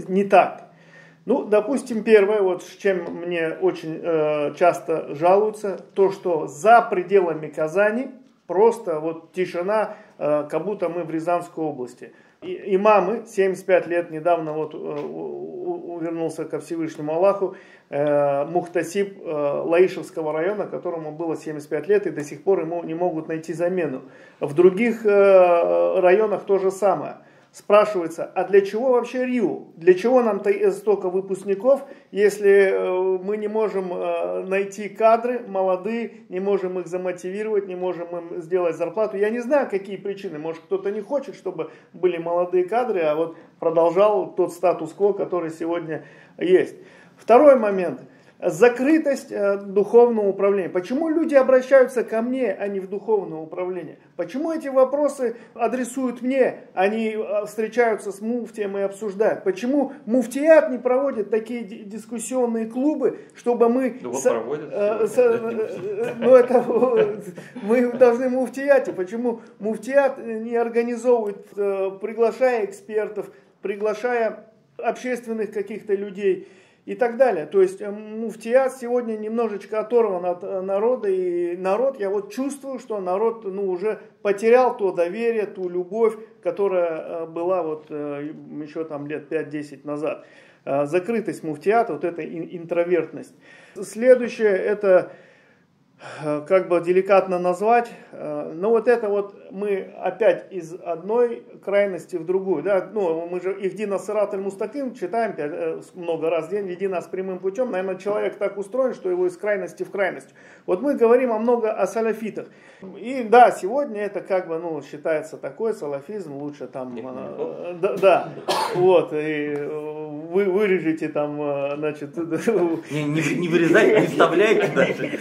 Speaker 1: не так? Ну, допустим, первое, вот с чем мне очень часто жалуются, то, что за пределами Казани просто вот тишина, как будто мы в Рязанской области. Имамы, 75 лет, недавно вот вернулся ко Всевышнему Аллаху, Мухтасиб Лаишевского района, которому было 75 лет, и до сих пор ему не могут найти замену. В других районах то же самое. Спрашивается, а для чего вообще РИУ? Для чего нам столько выпускников, если мы не можем найти кадры молодые, не можем их замотивировать, не можем им сделать зарплату? Я не знаю, какие причины. Может, кто-то не хочет, чтобы были молодые кадры, а вот продолжал тот статус-кво, который сегодня есть. Второй момент. Закрытость духовного управления. Почему люди обращаются ко мне, а не в духовное управление? Почему эти вопросы адресуют мне, они встречаются с муфтием и обсуждают? Почему муфтият не проводит такие дискуссионные клубы, чтобы мы... Мы должны муфтияте. Почему муфтият не организовывает, приглашая экспертов, приглашая общественных каких-то людей и так далее. То есть муфтият сегодня немножечко оторван от народа, и народ, я вот чувствую, что народ уже потерял то доверие, ту любовь, которая была вот еще там лет 5-10 назад. Закрытость муфтията, вот эта интровертность. Следующее, это как бы деликатно назвать, но вот это вот мы опять из одной крайности в другую, да, ну мы же «Ихдина сират аль-мустаким» читаем много раз в день, «Веди нас прямым путем», наверное, человек так устроен, что его из крайности в крайность. Вот мы говорим много о салафитах, и да, сегодня это как бы, ну, считается такой салафизм, лучше там, да, вот, и вы вырежете там, значит...
Speaker 2: Не вырезайте, не вставляйте даже.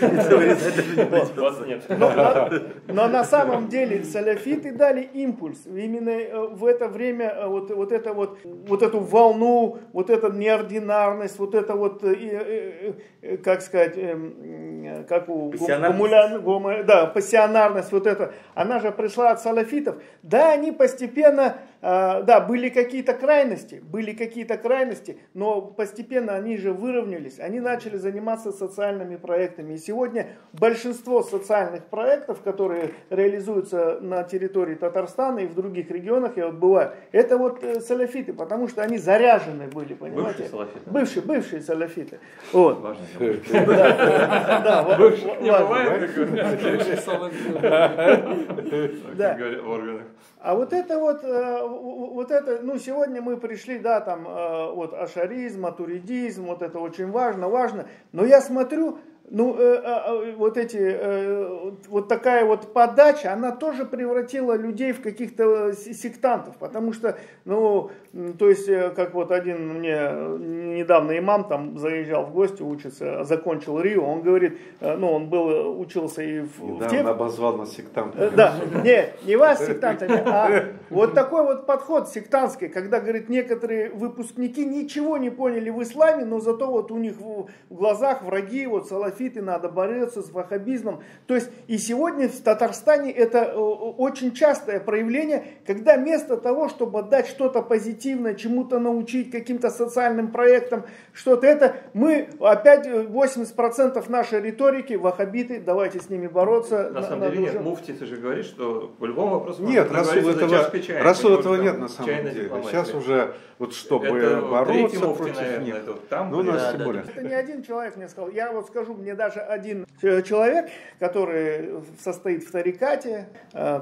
Speaker 1: Но на самом деле салафиты дали импульс. Именно в это время вот эту волну, вот эту неординарность, вот это вот, как сказать, как у пассионарность, вот это, она же пришла от салафитов. Да, они постепенно, да, были какие-то крайности, но постепенно они же выровнялись, они начали заниматься социальными проектами. И сегодня большинство социальных проектов, которые реализуются на территории Татарстана и в других регионах, я вот бываю, это вот салафиты, потому что они заряжены были, понимаете? Бывшие салафиты. Вот. Важно. Да, бывших не бывает, бывшие салафиты. Да. В органах. А вот это, ну, сегодня мы пришли, да, там, вот, ашаризм, матуридизм, вот это очень важно, но я смотрю, ну, вот такая вот подача, она тоже превратила людей в каких-то сектантов, потому что, ну, то есть, как вот один мне недавно имам там заезжал в гости учиться, закончил РИУ, он говорит, ну, он учился и в
Speaker 4: он обозвал нас сектантами.
Speaker 1: Да, не вас сектантами, а вот такой вот подход сектантский, когда, говорит, некоторые выпускники ничего не поняли в исламе, но зато вот у них в глазах враги, вот салафиты, надо бороться с ваххабизмом. То есть и сегодня в Татарстане это очень частое проявление, когда вместо того, чтобы дать что-то позитивное, чему-то научить, каким-то социальным проектам, что-то это, мы опять 80% нашей риторики ваххабиты, давайте с ними бороться.
Speaker 5: На самом деле нет, муфти, ты же говоришь, что по любому вопросу
Speaker 4: нет, Расул этого нет на самом деле. Сейчас уже вот чтобы бороться против них.
Speaker 5: Ну,
Speaker 4: у нас тем более.
Speaker 1: Это не один человек мне сказал. Я вот скажу, мне даже один человек, который состоит в тарикате,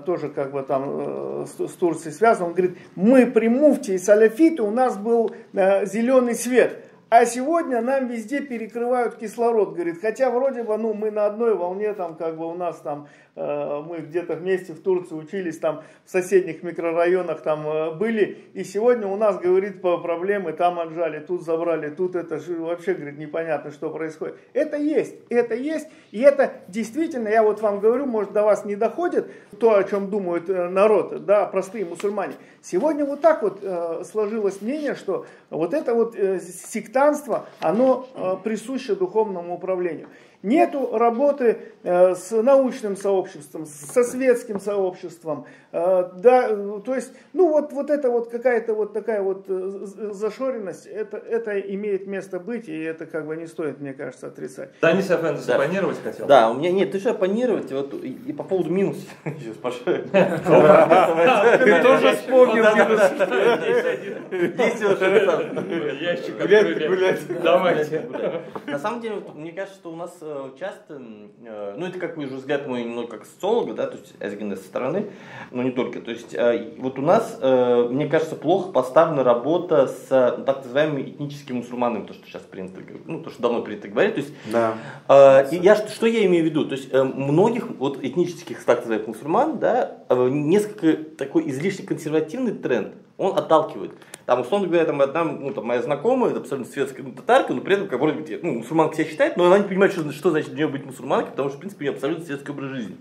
Speaker 1: тоже как бы там с Турцией связан, он говорит, мы при муфти и салафиты, у нас был зеленый свет. А сегодня нам везде перекрывают кислород, говорит, хотя вроде бы, ну, мы на одной волне, там, как бы у нас там, мы где-то вместе в Турции учились, там, в соседних микрорайонах там были, и сегодня у нас, говорит, по проблемы, там отжали, тут забрали, тут это же вообще, говорит, непонятно, что происходит. Это есть, и это действительно, я вот вам говорю, может, до вас не доходит то, о чем думает народ, да, простые мусульмане. Сегодня вот так вот сложилось мнение, что вот это вот сектантство, оно присуще духовному управлению. Нету работы с научным сообществом, со светским сообществом, да, то есть, ну вот это вот какая-то вот такая вот зашоренность, это имеет место быть, и это как бы не стоит, мне кажется, отрицать.
Speaker 5: Данис Афендис оппонировать хотел?
Speaker 2: Да, у меня нет, ты же оппонировать, вот, и по поводу минусов, сейчас спрашиваю.
Speaker 4: Ты тоже вспомнил минус.
Speaker 2: Есть уже
Speaker 5: Ящик
Speaker 4: гулять.
Speaker 5: Давайте.
Speaker 2: На самом деле, мне кажется, что у нас часто, ну это как уже взгляд мой немного как социолога, да, то есть со стороны, но не только. То есть вот у нас, мне кажется, плохо поставлена работа с так называемыми этническими мусульманами, то, что сейчас принято, ну то, что давно принято говорить. То есть,
Speaker 4: да.
Speaker 2: Что я имею в виду? То есть многих вот этнических так называемых мусульман, да, несколько такой излишне консервативный тренд, он отталкивает. Там, условно говоря, там одна, ну, там, моя знакомая, это абсолютно светская, ну, татарка, но при этом, как вроде бы, ну, мусульманка себя считает, но она не понимает, что значит для нее быть мусульманкой, потому что, в принципе, у нее абсолютно светский образ жизни.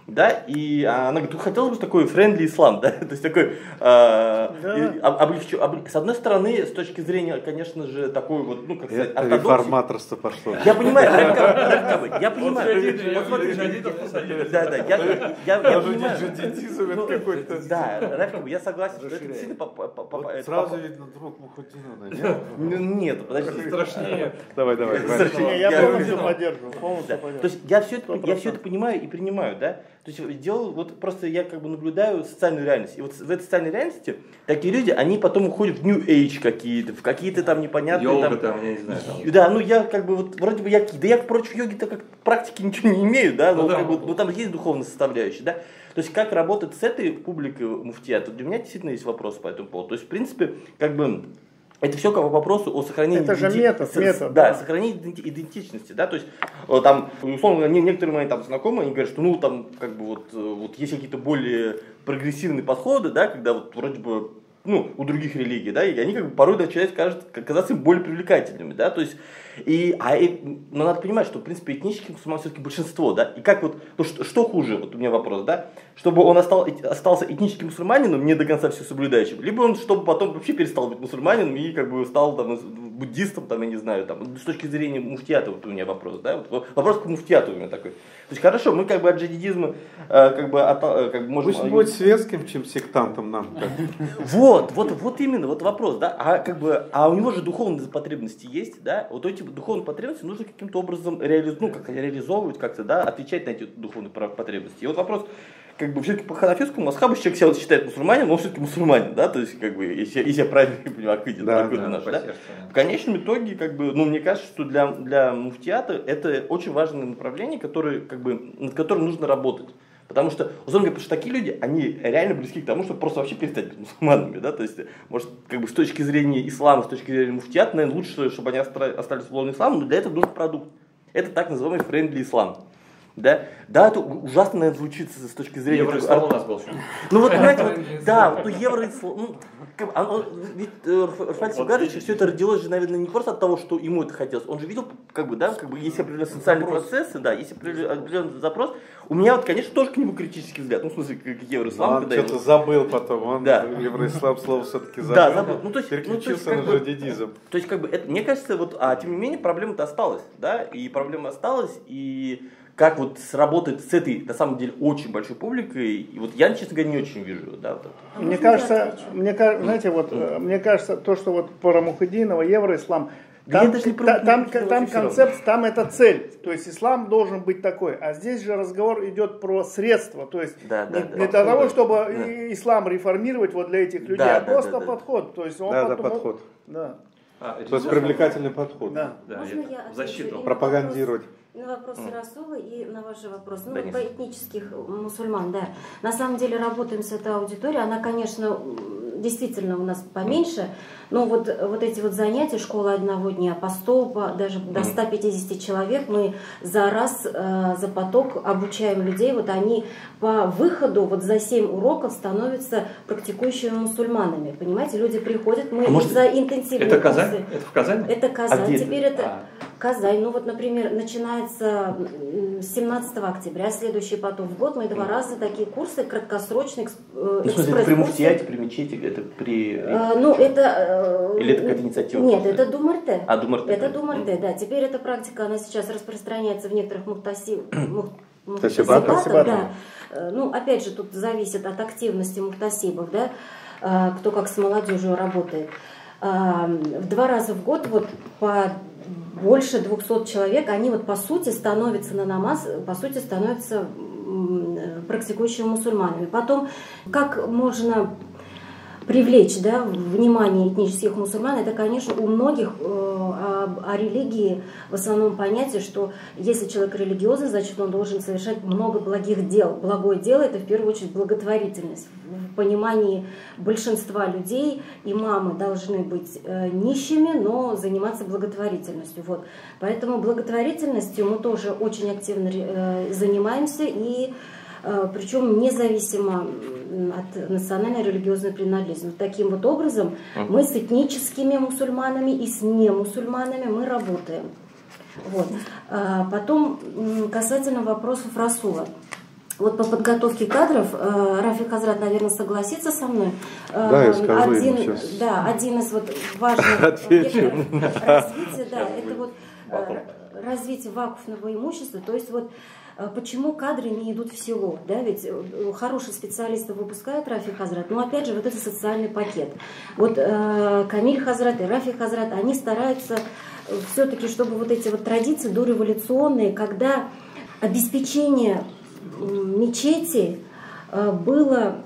Speaker 2: Да, и она говорит, хотелось бы такой френдли ислам, да, то есть такой, с одной стороны, с точки зрения, конечно же, такой вот, ну, как сказать, ортодоксии.
Speaker 4: Реформаторство пошло.
Speaker 2: Я понимаю, я понимаю. Я понимаю.
Speaker 4: Джадидизм это какой-то.
Speaker 2: Да, я согласен, что это действительно...
Speaker 4: Сразу видно друг Мухутдинова, нет?
Speaker 2: Нет, подожди.
Speaker 5: Страшнее.
Speaker 4: Давай.
Speaker 1: Я полностью поддерживаю.
Speaker 2: То есть я все это понимаю и принимаю, да? То есть делал, вот просто я как бы наблюдаю социальную реальность. И вот в этой социальной реальности такие люди, они потом уходят в New Age какие-то, в какие-то там непонятные...
Speaker 5: Йога там, я не знаю.
Speaker 2: Да, ну я как бы вот вроде бы я против йоги-то как практики ничего не имею, да, но как бы, там есть духовная составляющая, да. То есть как работать с этой публикой муфтията, для меня действительно есть вопрос по этому поводу. То есть в принципе как бы... Это все как по вопросу о сохранении
Speaker 1: метод,
Speaker 2: да, сохранении идентичности, да, то есть там, условно, некоторые мои там знакомые, они говорят, что ну там как бы вот есть какие-то более прогрессивные подходы, да, когда вот вроде бы, ну, у других религий, да, и они как бы порой начинают казаться более привлекательными, да, то есть, но надо понимать, что, в принципе, этнических мусульман все-таки большинство, да, и как вот, ну, что хуже, вот у меня вопрос, да, чтобы он остался этническим мусульманином, не до конца все соблюдающим, либо он, чтобы потом вообще перестал быть мусульманином и как бы стал там буддистом, там, я не знаю, там, с точки зрения муфтията, вот у меня вопрос, да, вот вопрос к муфтияту у меня такой. То есть, хорошо, мы как бы от джадидизма, как бы можем...
Speaker 4: Пусть будет светским, чем сектантом нам.
Speaker 2: Вот именно, вот вопрос, да, а у него же духовные потребности есть, да, вот эти духовные потребности нужно каким-то образом реализовывать как-то, да, отвечать на эти духовные потребности. И вот вопрос, как бы все-таки по ханафитскому мазхабу человек себя считает мусульманином, но он все-таки мусульманин, да, то есть, как бы, если я правильно понимаю, в конечном итоге, как бы, ну, мне кажется, что для муфтията это очень важное направление, которое, как бы, над которым нужно работать. Потому что, условно говоря, потому что такие люди, они реально близки к тому, чтобы просто вообще перестать быть мусульманами, да, то есть, может, как бы с точки зрения ислама, с точки зрения муфтията, наверное, лучше, чтобы они остались в лоне ислама, но для этого нужен продукт. Это так называемый friendly ислам. Да, это ужасно, наверное, звучит с точки зрения...
Speaker 5: Евроислам у нас был.
Speaker 2: Ну вот, понимаете, да, ну евроислам, ну, ведь Рафаэль Сигарович все это родилось же, наверное, не просто от того, что ему это хотелось, он же видел, как бы, да, как бы, есть определенные социальные процессы, да, есть определенный запрос. У меня вот, конечно, тоже к нему критический взгляд, ну, в смысле, как евроислам.
Speaker 4: Он что-то забыл потом, он евроислам слово все-таки забыл.
Speaker 2: Да, забыл. Ну, то есть,
Speaker 4: переключился на джадидизм.
Speaker 2: То есть, как бы, мне кажется, вот, тем не менее, проблема-то осталась, да, и проблема осталась, и... Как вот сработать с этой, на самом деле, очень большой публикой, и вот я, честно говоря, не очень вижу. Да, вот это.
Speaker 1: Мне кажется, знаете, вот, мне кажется, то, что вот про Мухутдинова, евроислам, там концепт, там это цель, то есть ислам должен быть такой, а здесь же разговор идет про средства, то есть не для того, чтобы ислам реформировать вот для этих людей, а просто подход, то есть он
Speaker 4: подход.
Speaker 1: Да.
Speaker 4: То есть привлекательный подход.
Speaker 1: Да.
Speaker 8: Можно я
Speaker 5: защиту.
Speaker 4: Пропагандировать.
Speaker 8: На вопросы Расула и на ваш же вопрос. Ну, по этнических мусульман, да. На самом деле работаем с этой аудиторией. Она, конечно, действительно у нас поменьше, но вот эти вот занятия, школа одного дня, по 100, даже до 150 человек мы за раз, за поток обучаем людей, вот они по выходу вот за 7 уроков становятся практикующими мусульманами, понимаете, люди приходят, мы за интенсивные
Speaker 5: это Казань?
Speaker 8: курсы.
Speaker 5: Это в Казани?
Speaker 8: Это Казань, теперь это Казань, ну вот, например, начинается 17 октября, следующий потом в год, мы 2 раза такие курсы краткосрочные, экспресс-курсы.
Speaker 2: Это при муфтияте, при мечети, это при...
Speaker 8: Ну, это...
Speaker 2: Или это какая-то инициатива?
Speaker 8: Нет, это Думарте.
Speaker 2: Думарте.
Speaker 8: Это Думарте, да. Теперь эта практика, она сейчас распространяется в некоторых
Speaker 1: Мухтасибатах,
Speaker 8: да. Ну, опять же, тут зависит от активности мухтасибов, да, кто как с молодежью работает. В 2 раза в год вот по больше 200 человек, они вот по сути становятся на намаз, по сути становятся практикующими мусульманами. Потом, как можно привлечь, да, внимание этнических мусульман, это, конечно, у многих о религии в основном понятие, что если человек религиозный, значит, он должен совершать много благих дел. Благое дело – это в первую очередь благотворительность. В понимании большинства людей имамы должны быть нищими, но заниматься благотворительностью. Вот. Поэтому благотворительностью мы тоже очень активно занимаемся, и причем независимо от национальной религиозной принадлежности. Таким вот образом мы с этническими мусульманами и с немусульманами мы работаем. Вот. Потом касательно вопросов Расула. Вот по подготовке кадров, Рафи Хазрат, наверное, согласится со мной.
Speaker 4: Да, я скажу ему сейчас.
Speaker 8: Да, один из вот важных векторов развития, да, это вот развитие вакуфного имущества, то есть вот почему кадры не идут в село, да, ведь хорошие специалисты выпускают Рафи Хазрат, но опять же вот это социальный пакет. Вот Камиль Хазрат и Рафи Хазрат, они стараются все-таки, чтобы вот эти вот традиции дореволюционные, когда обеспечение мечети было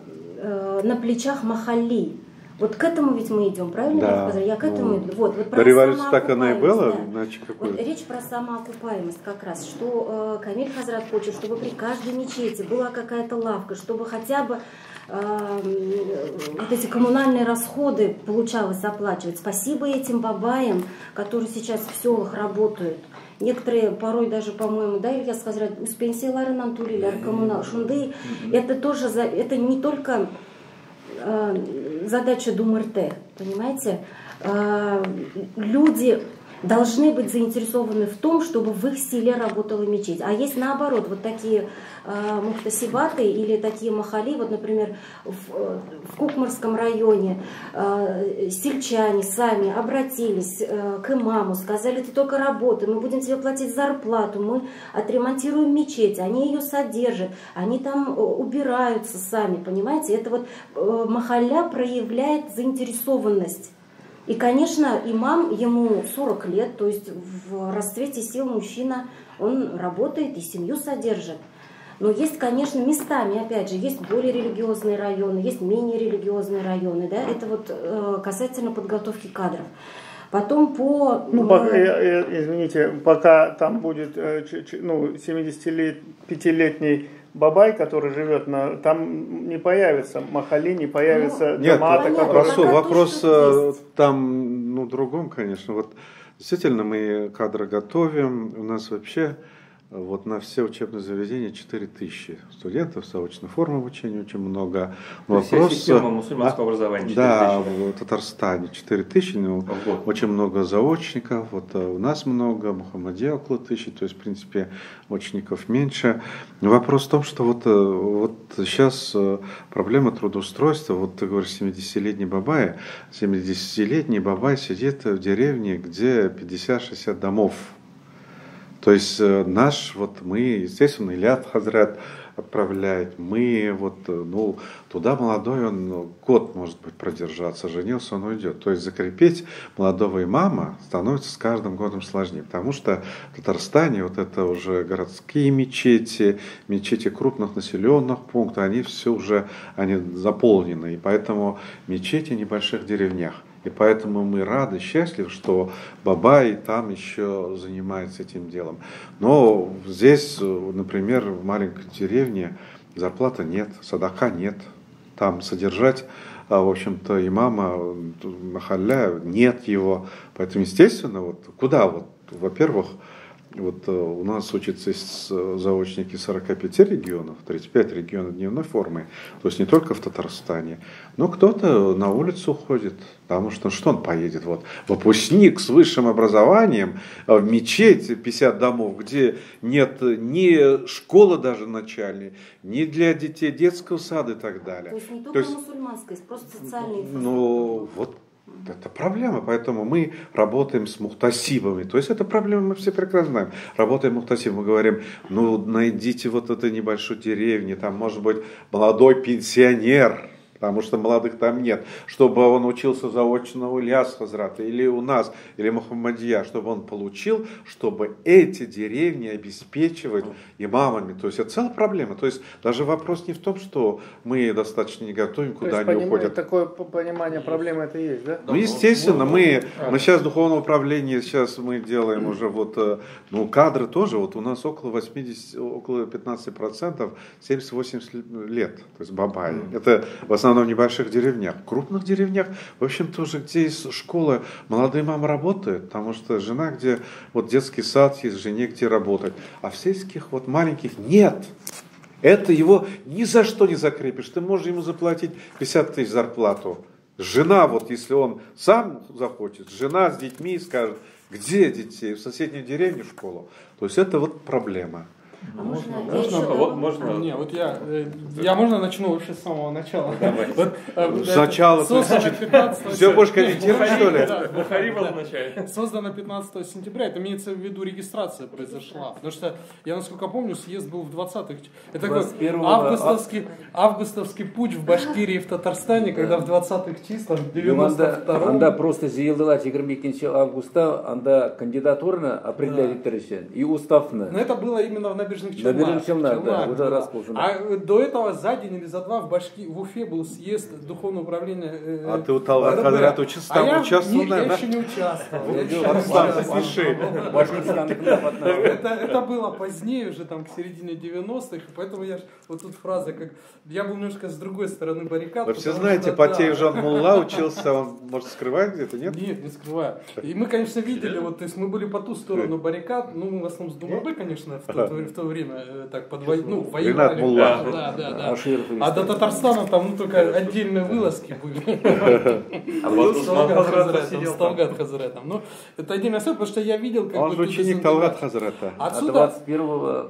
Speaker 8: на плечах махалли. Вот к этому ведь мы идем, правильно?
Speaker 4: Да.
Speaker 8: Я к этому иду. Вот про
Speaker 4: революция так она и была,
Speaker 8: да.
Speaker 4: иначе какой?
Speaker 8: Вот речь про самоокупаемость как раз, что Камиль Хазрат хочет, чтобы при каждой мечети была какая-то лавка, чтобы хотя бы вот эти коммунальные расходы получалось оплачивать. Спасибо этим бабаям, которые сейчас в селах работают. Некоторые порой даже, по-моему, да, я сказать, у пенсиялары нам турили, коммунал шунды. Это тоже, это не только задача Думарте, понимаете? Люди должны быть заинтересованы в том, чтобы в их селе работала мечеть. А есть наоборот, вот такие мухтасибаты или такие махали, вот, например, в Кукмарском районе сельчане сами обратились к имаму, сказали: ты только работай, мы будем тебе платить зарплату, мы отремонтируем мечеть, они ее содержат, они там убираются сами, понимаете? Это вот махалля проявляет заинтересованность. И, конечно, имам, ему 40 лет, то есть в расцвете сил мужчина, он работает и семью содержит. Но есть, конечно, местами, опять же, есть более религиозные районы, есть менее религиозные районы, да, это вот касательно подготовки кадров. Потом по...
Speaker 1: Ну, извините, пока там будет 75-летний бабай, который живет там не появится махали, не появится джамата,
Speaker 4: который... Вопрос там, другом, конечно. Вот действительно мы кадры готовим, у нас вообще вот на все учебные заведения 4000 студентов с заочной формы обучения, очень много.
Speaker 5: Вопрос, система мусульманского образования 4000.
Speaker 4: Да, в Татарстане 4000, очень много заочников, вот у нас много, Мухаммадия около 1000, то есть в принципе очников меньше. Вопрос в том, что вот сейчас проблема трудоустройства, вот ты говоришь 70-летний бабай, 70-летний бабай сидит в деревне, где 50-60 домов. То есть мы, естественно, Ильят Хазрат отправляет, мы туда молодой, он год, может быть, продержаться, женился, он уйдет. То есть закрепить молодого имама становится с каждым годом сложнее, потому что в Татарстане вот это уже городские мечети крупных населенных пунктов, они все уже заполнены, и поэтому мечети в небольших деревнях. И поэтому мы рады, счастливы, что бабай там еще занимается этим делом. Но здесь, например, в маленькой деревне зарплаты нет, садака нет. Там содержать в общем-то, имама махалля, нет его. Поэтому, естественно, вот куда вот, во-первых, вот у нас учатся заочники 45 регионов, 35 регионов дневной формы, то есть не только в Татарстане, но кто-то на улицу ходит, потому что он поедет, вот выпускник с высшим образованием в мечеть 50 домов, где нет ни школы даже начальной, ни для детей детского сада и так далее.
Speaker 8: То есть не только мусульманская, просто социальная инфраструктура.
Speaker 4: Ну вот. Это проблема, поэтому мы работаем с мухтасибами. То есть это проблема, мы все прекрасно знаем. Работаем мухтасибами, мы говорим, ну найдите вот эту небольшую деревню, там может быть молодой пенсионер, потому что молодых там нет, чтобы он учился заочно у Ильяс Хазрата, или у нас, или Мухаммадия, чтобы он получил, чтобы эти деревни обеспечивать имамами. То есть это целая проблема. То есть даже вопрос не в том, что мы достаточно не готовим, куда они уходят.
Speaker 1: Такое понимание проблемы это есть, да?
Speaker 4: Ну, естественно, мы сейчас духовное управление, сейчас мы делаем уже вот, ну, кадры тоже, вот у нас около 15%, 70-80 лет, то есть бабай. Это в основном в небольших деревнях. В крупных деревнях, в общем, тоже, где есть школа, молодые мамы работают, потому что жена, где вот детский сад есть, жене где работать. А в сельских вот маленьких нет. Это его ни за что не закрепишь. Ты можешь ему заплатить 50 тысяч зарплату. Жена, вот если он сам захочет, жена с детьми скажет, где детей? В соседней деревне школу. То есть это вот проблема.
Speaker 3: Можно? Не, вот я можно начну вообще с самого начала.
Speaker 4: Вот, сначала. Все будешь комментировать, что ли?
Speaker 5: Бухари был в начале.
Speaker 3: Создано 15 сентября, это имеется в виду регистрация произошла. Потому что, я насколько помню, съезд был в 20-х. Это такой августовский путь в Башкирии и в Татарстане, когда в 20-х числах, 92-м.
Speaker 9: Анда просто зиылдыла 22 августа, анда кандидатурно определяли и уставно.
Speaker 3: Но это было именно в Набережных Челнах.
Speaker 9: Да, уже раскручено.
Speaker 3: А до этого за день или за два в Уфе был съезд Духовного управления.
Speaker 4: А ты у Талгат Хазрата участвовал?
Speaker 3: Я еще не участвовал. Это было позднее, уже там к середине 90-х, поэтому я вот тут фраза, как я был немножко с другой стороны баррикад.
Speaker 4: Вы все знаете, Патей Жан Мулла учился, он может скрывать где-то, нет?
Speaker 3: Нет, не скрываю. И мы, конечно, видели, вот, то есть мы были по ту сторону баррикад, ну, в основном с Думабы, конечно, в то время так воевали. Да. А до Татарстана там только отдельные вылазки были.
Speaker 5: А вот
Speaker 3: с Талгат Хазратом. Ну, это отдельная история, потому что я видел, как
Speaker 4: он же ученик Талгат Хазрата.
Speaker 9: А 21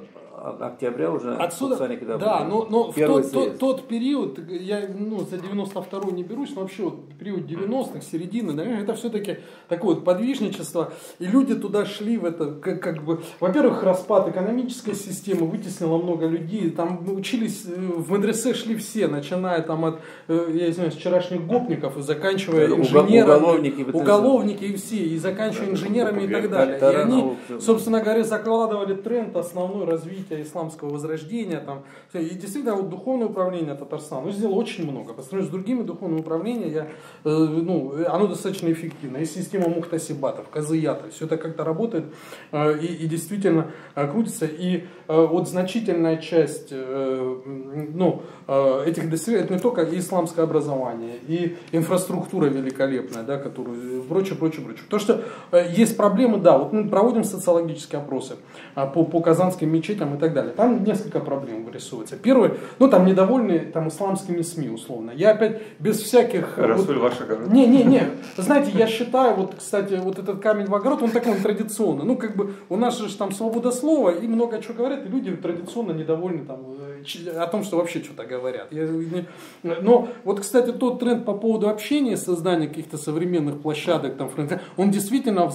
Speaker 9: октября уже
Speaker 3: отсюда, да, но в тот период, я за 92-й не берусь, но вообще вот период 90-х, середины, наверное, это все-таки такое вот подвижничество, и люди туда шли в это, как бы, во-первых, распад экономической системы вытеснило много людей, там учились, в медресе шли все, начиная там от, я извиняюсь, вчерашних гопников и заканчивая инженерами, уголовники и все, и заканчивая инженерами и так далее. И они, собственно говоря, закладывали тренд основной развития исламского возрождения. Там. И действительно, вот духовное управление Татарстана сделало очень много. По сравнению с другими духовными управлениями, оно достаточно эффективно. Есть система мухтасибатов, казыятов. Все это как-то работает и действительно крутится. И вот значительная часть этих достижений, это не только и исламское образование, и инфраструктура великолепная, да, которую, прочее. Потому что есть проблемы, да, вот мы проводим социологические опросы по казанским мечетям и так далее. Там несколько проблем вырисовывается. Первое, там недовольны там исламскими СМИ, условно. Я опять без всяких...
Speaker 5: Расуль ваша гора.
Speaker 3: Не. Знаете, я считаю, вот, кстати, вот этот камень в огород, он такой традиционный. Ну, как бы, у нас же там свобода слова, и много чего говорят, и люди традиционно недовольны там о том, что вообще что-то говорят. Но вот, кстати, тот тренд по поводу общения, создания каких-то современных площадок, там, он действительно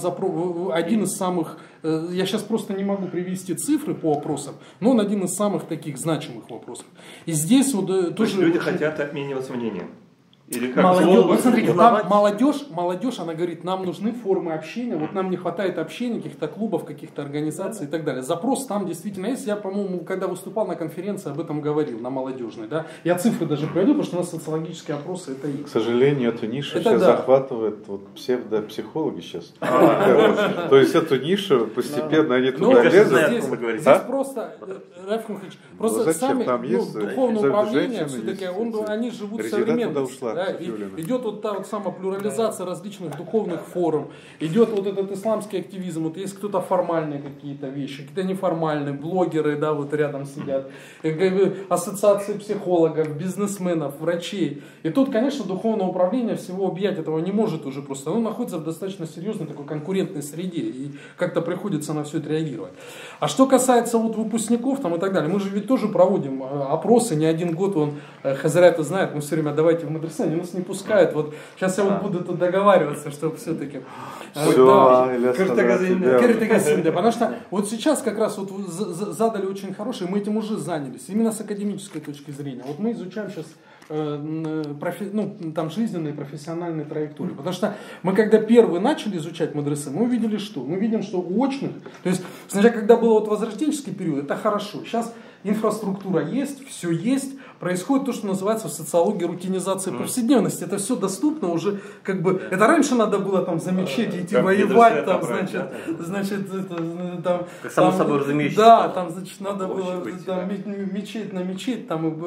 Speaker 3: один из самых, я сейчас просто не могу привести цифры по вопросам, но он один из самых таких значимых вопросов. И здесь вот тоже...
Speaker 5: люди хотят обмениваться мнением. Или как
Speaker 3: молодежь, вот смотрите, молодежь, она говорит, нам нужны формы общения, вот нам не хватает общения, каких-то клубов, каких-то организаций и так далее. Запрос там действительно есть. Я, по-моему, когда выступал на конференции, об этом говорил, на молодежной. Да? Я цифры даже приведу, потому что у нас социологические опросы это есть.
Speaker 4: К сожалению, эту нишу сейчас захватывают псевдопсихологи сейчас. То есть эту нишу постепенно они туда лезут.
Speaker 3: Здесь просто сами духовное управление, все-таки они живут современно. да, идет вот та вот самая плюрализация различных духовных форм, идет вот этот исламский активизм, вот есть кто-то формальные какие-то вещи, какие-то неформальные, блогеры, да, вот рядом сидят, ассоциации психологов, бизнесменов, врачей. И тут, конечно, духовное управление всего объять этого не может уже просто. Оно находится в достаточно серьезной такой конкурентной среде, и как-то приходится на все это реагировать. А что касается вот выпускников там и так далее, мы же ведь тоже проводим опросы, не один год, Хазарят знает, мы все время давайте в мадресе, они нас не пускают. Вот сейчас я вот буду тут договариваться, чтобы все-таки... Потому что вот сейчас как раз вот задали очень хорошие, мы этим уже занялись, именно с академической точки зрения. Вот мы изучаем сейчас там жизненные, профессиональные траектории. Потому что мы когда первые начали изучать мадресе, мы увидели что? Мы видим, что у очных, то есть сначала, когда был вот возрожденческий период, это хорошо. Сейчас инфраструктура есть, все есть, происходит то, что называется в социологии рутинизация повседневности. Это все доступно уже, как бы, это раньше надо было там за мечеть идти воевать, там, значит, там,
Speaker 2: само собой разумеющееся.
Speaker 3: Да, там, значит, надо было там, мечеть на мечеть, там,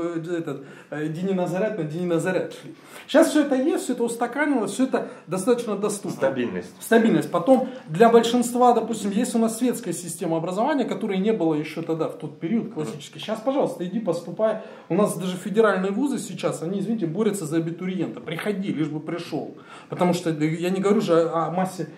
Speaker 3: Дини Назарят на Дини Назарят шли. Сейчас все это есть, все это устаканилось, все это достаточно доступно. Стабильность. Потом для большинства, допустим, есть у нас светская система образования, которой не было еще тогда, в тот период классический. Сейчас, пожалуйста, иди поступай. У нас даже федеральные вузы сейчас, они, извините, борются за абитуриента. Приходи, лишь бы пришел. Потому что я не говорю же о массе.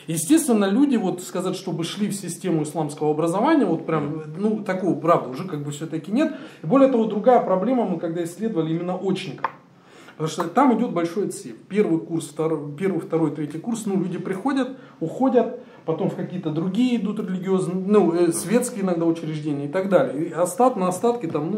Speaker 3: Естественно, люди, вот сказать, чтобы шли в систему исламского образования, вот прям, ну, такого, правда, уже как бы все-таки нет. И более того, другая проблема, мы когда исследовали именно очников. Потому что там идет большой отсев. Первый курс, второй, третий курс, ну, люди приходят, уходят, потом в какие-то другие идут религиозные, светские иногда учреждения и так далее. И на остатки там,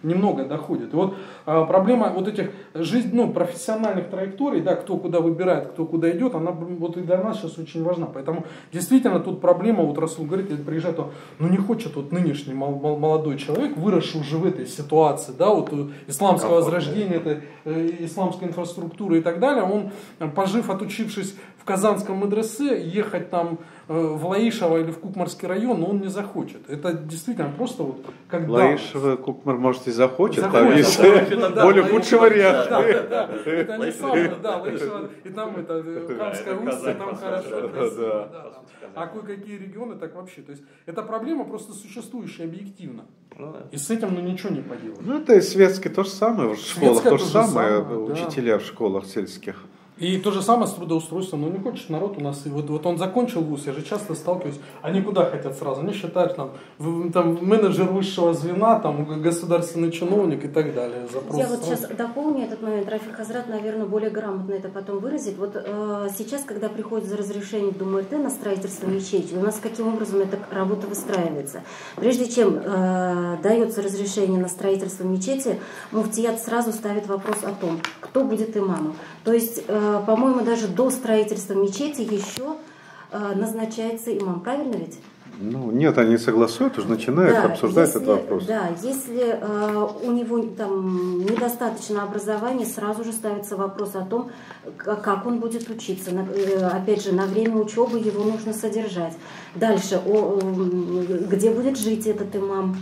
Speaker 3: немного доходит. И вот проблема вот этих профессиональных траекторий, да, кто куда выбирает, кто куда идет, она вот и для нас сейчас очень важна. Поэтому действительно тут проблема, вот Расул говорит, если приезжает, то не хочет вот нынешний молодой человек, выросший уже в этой ситуации, да, вот исламского возрождения, этой исламской инфраструктуры и так далее, он, пожив, отучившись в Казанском мадресе, ехать там в Лаишево или в Кукмарский район, но он не захочет. Это действительно просто вот как
Speaker 4: Лаишево, Кукмар, может, и захочет, там есть более худший вариант.
Speaker 3: Это не самое, Лаишево, и там это Камское устье, там хорошо. А кое-какие регионы так вообще. То есть это проблема просто существующая объективно. И с этим ничего не поделать.
Speaker 4: Это и светское то же самое, в школах то же самое, учителя в школах сельских.
Speaker 3: И то же самое с трудоустройством. Не хочет народ у нас. И вот он закончил вуз, я же часто сталкиваюсь. Они куда хотят сразу? Они считают, там менеджер высшего звена, там, государственный чиновник и так далее.
Speaker 8: Я вот сейчас дополню этот момент. Рафик Хазрат, наверное, более грамотно это потом выразит. Вот сейчас, когда приходит за разрешение в Думу РТ на строительство мечети, у нас каким образом эта работа выстраивается? Прежде чем дается разрешение на строительство мечети, муфтият сразу ставит вопрос о том, кто будет имамом. То есть, по-моему, даже до строительства мечети еще назначается имам. Правильно ведь?
Speaker 4: Нет, они согласуют, уже начинают обсуждать этот вопрос.
Speaker 8: Да, если у него там недостаточно образования, сразу же ставится вопрос о том, как он будет учиться. Опять же, на время учебы его нужно содержать. Дальше, где будет жить этот имам?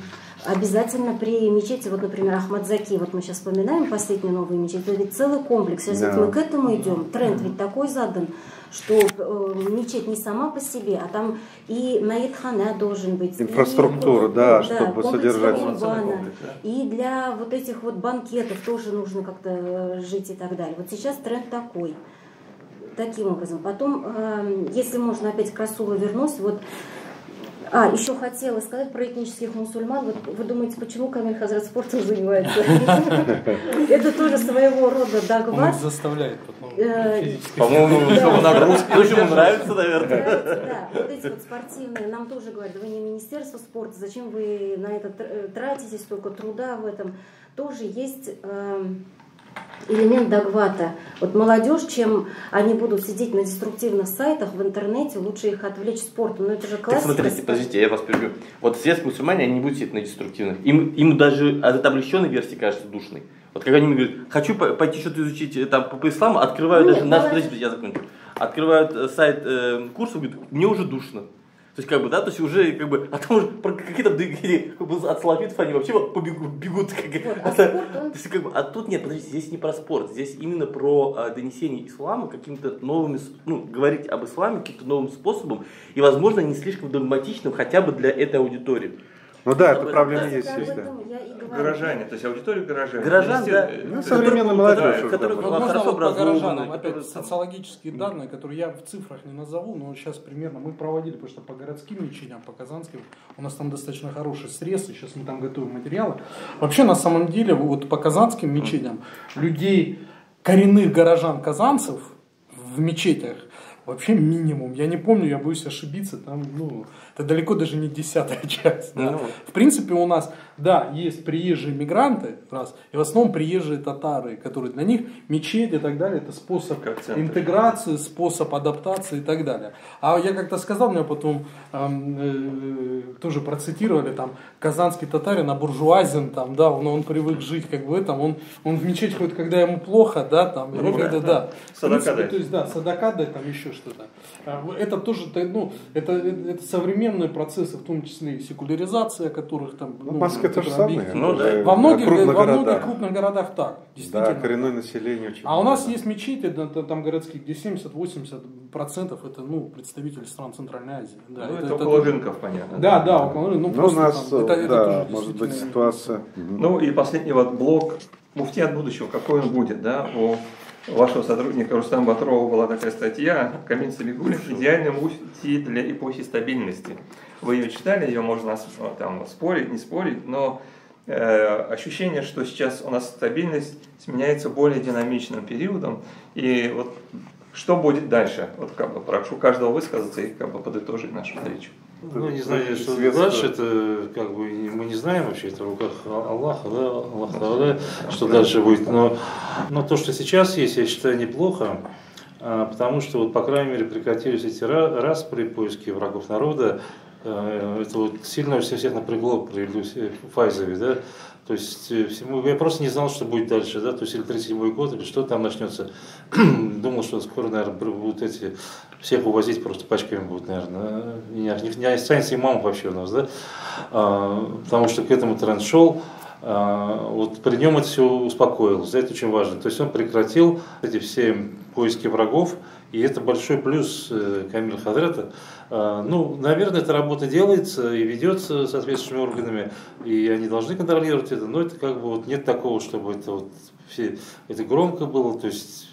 Speaker 8: Обязательно при мечети, вот, например, Ахмадзаки, вот мы сейчас вспоминаем последнюю новую мечеть, это ведь целый комплекс. Сейчас мы к этому идем, тренд ведь такой задан, что мечеть не сама по себе, а там и наидхана должен быть.
Speaker 4: Инфраструктура, чтобы содержать.
Speaker 8: И для вот этих вот банкетов тоже нужно как-то жить и так далее. Вот сейчас тренд такой. Таким образом. Потом, если можно опять к Расулу вернусь, вот еще хотела сказать про этнических мусульман. Вот вы думаете, почему Камиль Хазрат спортом занимается? Это тоже своего рода догват.
Speaker 3: Он их заставляет потом физически.
Speaker 2: По-моему, нагрузки ему нравится, наверное.
Speaker 8: Да, вот эти вот спортивные, нам тоже говорят, вы не Министерство спорта, зачем вы на это тратитесь, столько труда в этом. Тоже есть элемент догвата. Вот молодежь, чем они будут сидеть на деструктивных сайтах в интернете, лучше их отвлечь спортом. Но это же классика.
Speaker 2: Так смотрите, подождите, я вас перебью. Вот светские мусульмане, они не будут сидеть на деструктивных. Им даже от облегченной версии кажется душной. Вот когда они говорят, хочу пойти что-то изучить там, по исламу, открывают даже... Подождите, я закончу. Открывают сайт курсов, говорят, мне уже душно. То есть, как бы, да, то есть уже, как бы, а там уже какие-то от салафитов они вообще вот бегут. А тут нет, подождите, здесь не про спорт, здесь именно про донесение ислама каким-то новыми, ну, говорить об исламе каким-то новым способом и, возможно, не слишком догматичным хотя бы для этой аудитории.
Speaker 4: Ну да, эта проблема есть.
Speaker 5: Горожане, то есть аудитория горожан.
Speaker 2: Горожан, да.
Speaker 4: Ну, современная молодежь.
Speaker 2: Которые
Speaker 3: Можно
Speaker 2: хорошо
Speaker 3: вот по горожанам,
Speaker 2: образованы.
Speaker 3: опять социологические данные, которые я в цифрах не назову, но сейчас примерно мы проводили, потому что по городским мечетям, по казанским, у нас там достаточно хороший срез, и сейчас мы там готовим материалы. Вообще, на самом деле, вот по казанским мечетям, людей, коренных горожан-казанцев в мечетях, вообще минимум. Я не помню, я боюсь ошибиться, там, ну, это далеко даже не 10-я часть. Да. В принципе, у нас, да, есть приезжие мигранты, раз, и в основном приезжие татары, которые для них мечеть и так далее, это способ интеграции, способ адаптации и так далее. А я как-то сказал, меня потом тоже процитировали, там, казанский татарин, буржуазен, там, да, он привык жить как бы этом, он в мечеть ходит, когда ему плохо, да, там, или когда, да.
Speaker 5: Садакадай.
Speaker 3: То есть, да, садакадай, там еще что-то. Это тоже, ну, это современные процессы, в том числе и секуляризация, которых там...
Speaker 4: Ну, Москва то же самое.
Speaker 3: Во многих крупных городах так, действительно.
Speaker 4: Да, коренное население очень.
Speaker 3: А у нас есть мечети, там городских, где 70-80% это, ну, представители стран Центральной Азии. Да,
Speaker 5: ну, это около рынков, понятно.
Speaker 3: Да, около рынков.
Speaker 4: Ну, у нас, да, может быть ситуация.
Speaker 5: Ну, и последний вот блок «Муфти от будущего», какой он будет, да, у вашего сотрудника Рустама Батрова была такая статья «Камиль Сабигуллин. Идеальный муфти для эпохи стабильности». Вы ее читали, ее можно там спорить, не спорить, но ощущение, что сейчас у нас стабильность сменяется более динамичным периодом. И вот что будет дальше? Вот как бы прошу каждого высказаться и как бы подытожить нашу встречу.
Speaker 7: Ну, не знаю, что дальше, это как бы мы не знаем вообще, это в руках Аллаха, да, Аллах, что дальше будет. Но то, что сейчас есть, я считаю, неплохо, потому что, вот, по крайней мере, прекратились эти распри, поиски врагов народа. Это вот сильно всех напрягло при Файзове, да. То есть я просто не знал, что будет дальше, да, то есть или 37-й год, или что там начнется. Думал, что скоро, наверное, будут всех увозить просто пачками будут, наверное. Не останется имамов вообще у нас, да, потому что к этому тренд шел. Вот при нем это все успокоилось, да, это очень важно. То есть он прекратил эти все поиски врагов, и это большой плюс Камиля Хадрата. Ну, наверное, эта работа делается и ведется соответствующими органами, и они должны контролировать это, но это как бы вот нет такого, чтобы это громко было, то есть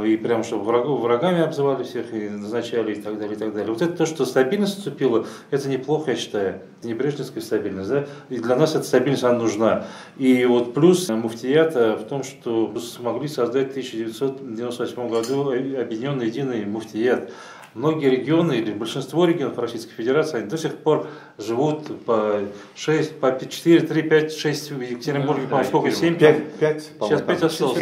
Speaker 7: и прям чтобы врагами обзывали всех и назначали и так далее, и так далее. Вот это то, что стабильность наступила, это неплохо, я считаю. Это не брежневская стабильность, да? И для нас эта стабильность, она нужна. И вот плюс муфтията в том, что смогли создать в 1998 году объединенный единый муфтият. Многие регионы, или большинство регионов Российской Федерации, они до сих пор живут по 6, по 4, 3, 5, 6 в Екатеринбурге, по-моему, сколько, 7? 5, сейчас 5 осталось.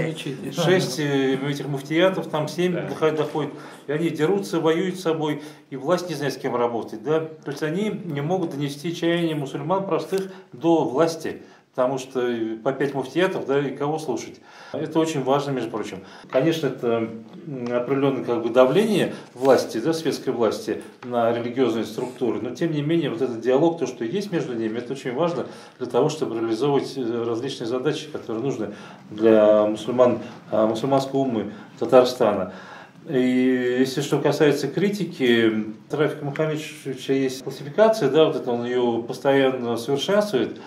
Speaker 7: 6 этих муфтиятов, там 7 доходит, и они дерутся, воюют с собой, и власть не знает, с кем работать, да? То есть они не могут донести чаяние мусульман простых до власти. Потому что по 5 муфтиятов, да, и кого слушать. Это очень важно, между прочим. Конечно, это определенное как бы давление власти, да, светской власти на религиозные структуры, но тем не менее вот этот диалог, то, что есть между ними, это очень важно для того, чтобы реализовывать различные задачи, которые нужны для мусульманского умы Татарстана. И если что касается критики, Рафика Мухаммедовича есть классификация, да, вот это он ее постоянно совершенствует.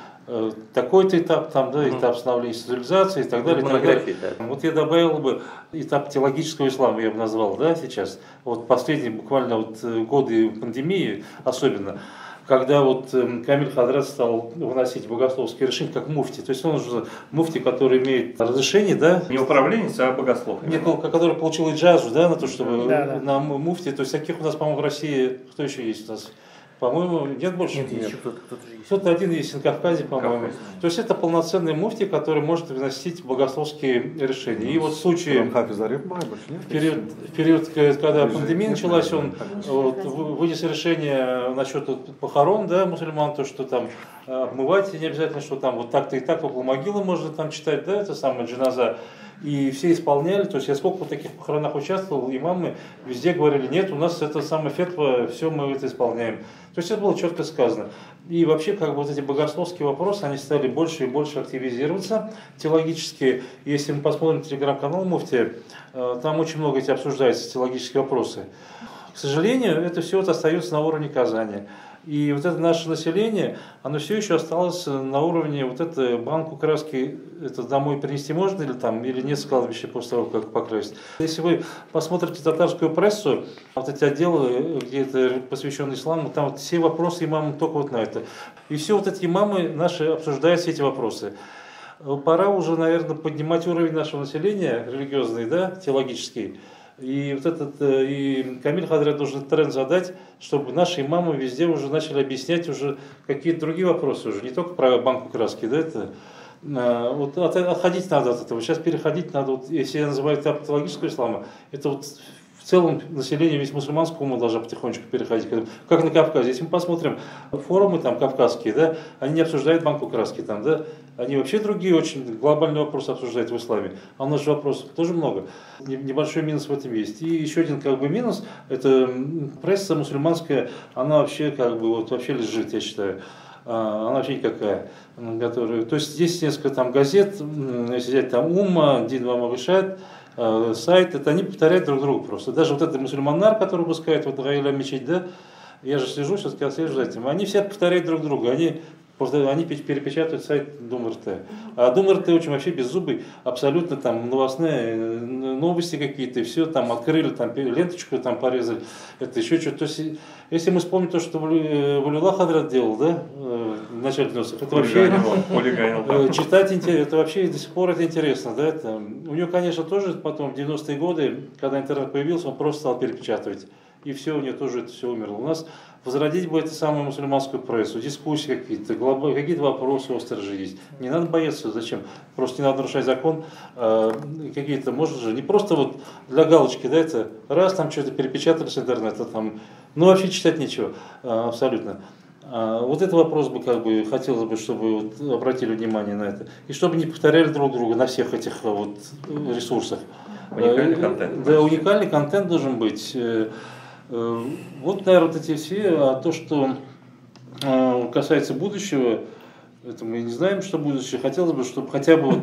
Speaker 7: Такой-то этап, там, да, этап становления цивилизации и так далее. И так далее. Да. Вот я добавил бы этап теологического ислама, я бы назвал, да, сейчас. Вот последние буквально вот годы пандемии особенно, когда вот Камиль Хадрат стал выносить богословские решения как муфти. То есть он уже муфти, который имеет разрешение, да?
Speaker 5: Не управленец, а богослов.
Speaker 7: Нет, который получил иджазу, да, на то, чтобы на муфти. То есть таких у нас, по-моему, в России, кто еще есть у нас? По-моему, нет больше.
Speaker 2: Нет, еще кто-то есть.
Speaker 7: Кто-то один есть на Кавказе, по-моему. То есть это полноценный муфти, который может выносить богословские решения. И вот в случае, в период, когда пандемия началась, он вынес решение насчет похорон, да, мусульман, то, что там обмывать, и не обязательно, что там вот так-то и так около могилы можно там читать, да, это самое джиназа. И все исполняли, то есть я сколько в таких похоронах участвовал, имамы везде говорили, нет, у нас это самое фетва, все мы это исполняем. То есть это было четко сказано. И вообще, как бы вот эти богословские вопросы, они стали больше и больше активизироваться теологически. Если мы посмотрим телеграм-канал Муфтия, там очень много эти обсуждаются теологические вопросы. К сожалению, это все вот остается на уровне Казани. И вот это наше население, оно все еще осталось на уровне вот это банку краски, это домой принести можно или там, или нет с кладбища после того, как покрасить. Если вы посмотрите татарскую прессу, вот эти отделы, где это посвященные исламу, там вот все вопросы имамам только вот на это. И все вот эти имамы наши обсуждают все эти вопросы. Пора уже, наверное, поднимать уровень нашего населения, религиозный, да, теологический. И вот этот, и Камиль Хадрат должен тренд задать, чтобы наши имамы везде уже начали объяснять уже какие-то другие вопросы уже, не только про банку краски, да, это, вот отходить надо от этого, сейчас переходить надо, вот, если я называю это теологического ислама, это вот в целом население весь мусульманского ума должно потихонечку переходить, как на Кавказе. Если мы посмотрим форумы там кавказские, да, они не обсуждают банку краски там, да, они вообще другие очень глобальные вопросы обсуждают в исламе. А у нас же вопросов тоже много. Небольшой минус в этом есть. И еще один как бы минус, это пресса мусульманская, она вообще как бы вот вообще лежит, я считаю. Она вообще никакая. То есть здесь несколько там газет, если взять там Умма, Дин вам решает, сайт, это они повторяют друг друга просто. Даже вот этот мусульманар, который выпускает вот Гаиля мечеть, да, я же слежу, сейчас слежу за этим, они все повторяют друг друга, они перепечатывают сайт Дум.РТ. А Дум.РТ очень вообще беззубый, абсолютно там новостные новости какие-то, все там открыли, там ленточку там порезали, это еще что-то. То есть, если мы вспомним то, что Валиуллах Хадрат делал, да, в начале 90-х, это вообще читать это вообще до сих пор это интересно, да, это, у него, конечно, тоже потом в 90-е годы, когда интернет появился, он просто стал перепечатывать. И все, у нее тоже это все умерло. У нас возродить бы эту самую мусульманскую прессу, дискуссии какие-то, какие-то вопросы острые же есть. Не надо бояться, зачем? Просто не надо нарушать закон. Какие-то, можно же, не просто вот для галочки, да, это раз там что-то перепечатали с интернета, там, ну вообще читать нечего, абсолютно. Вот этот вопрос бы, как бы, хотелось бы, чтобы вот обратили внимание на это. И чтобы не повторяли друг друга на всех этих вот ресурсах.
Speaker 5: Уникальный контент.
Speaker 7: Да, уникальный контент должен быть. Вот, наверное, вот эти все, а то, что касается будущего, это мы не знаем, что будущее. Хотелось бы, чтобы хотя бы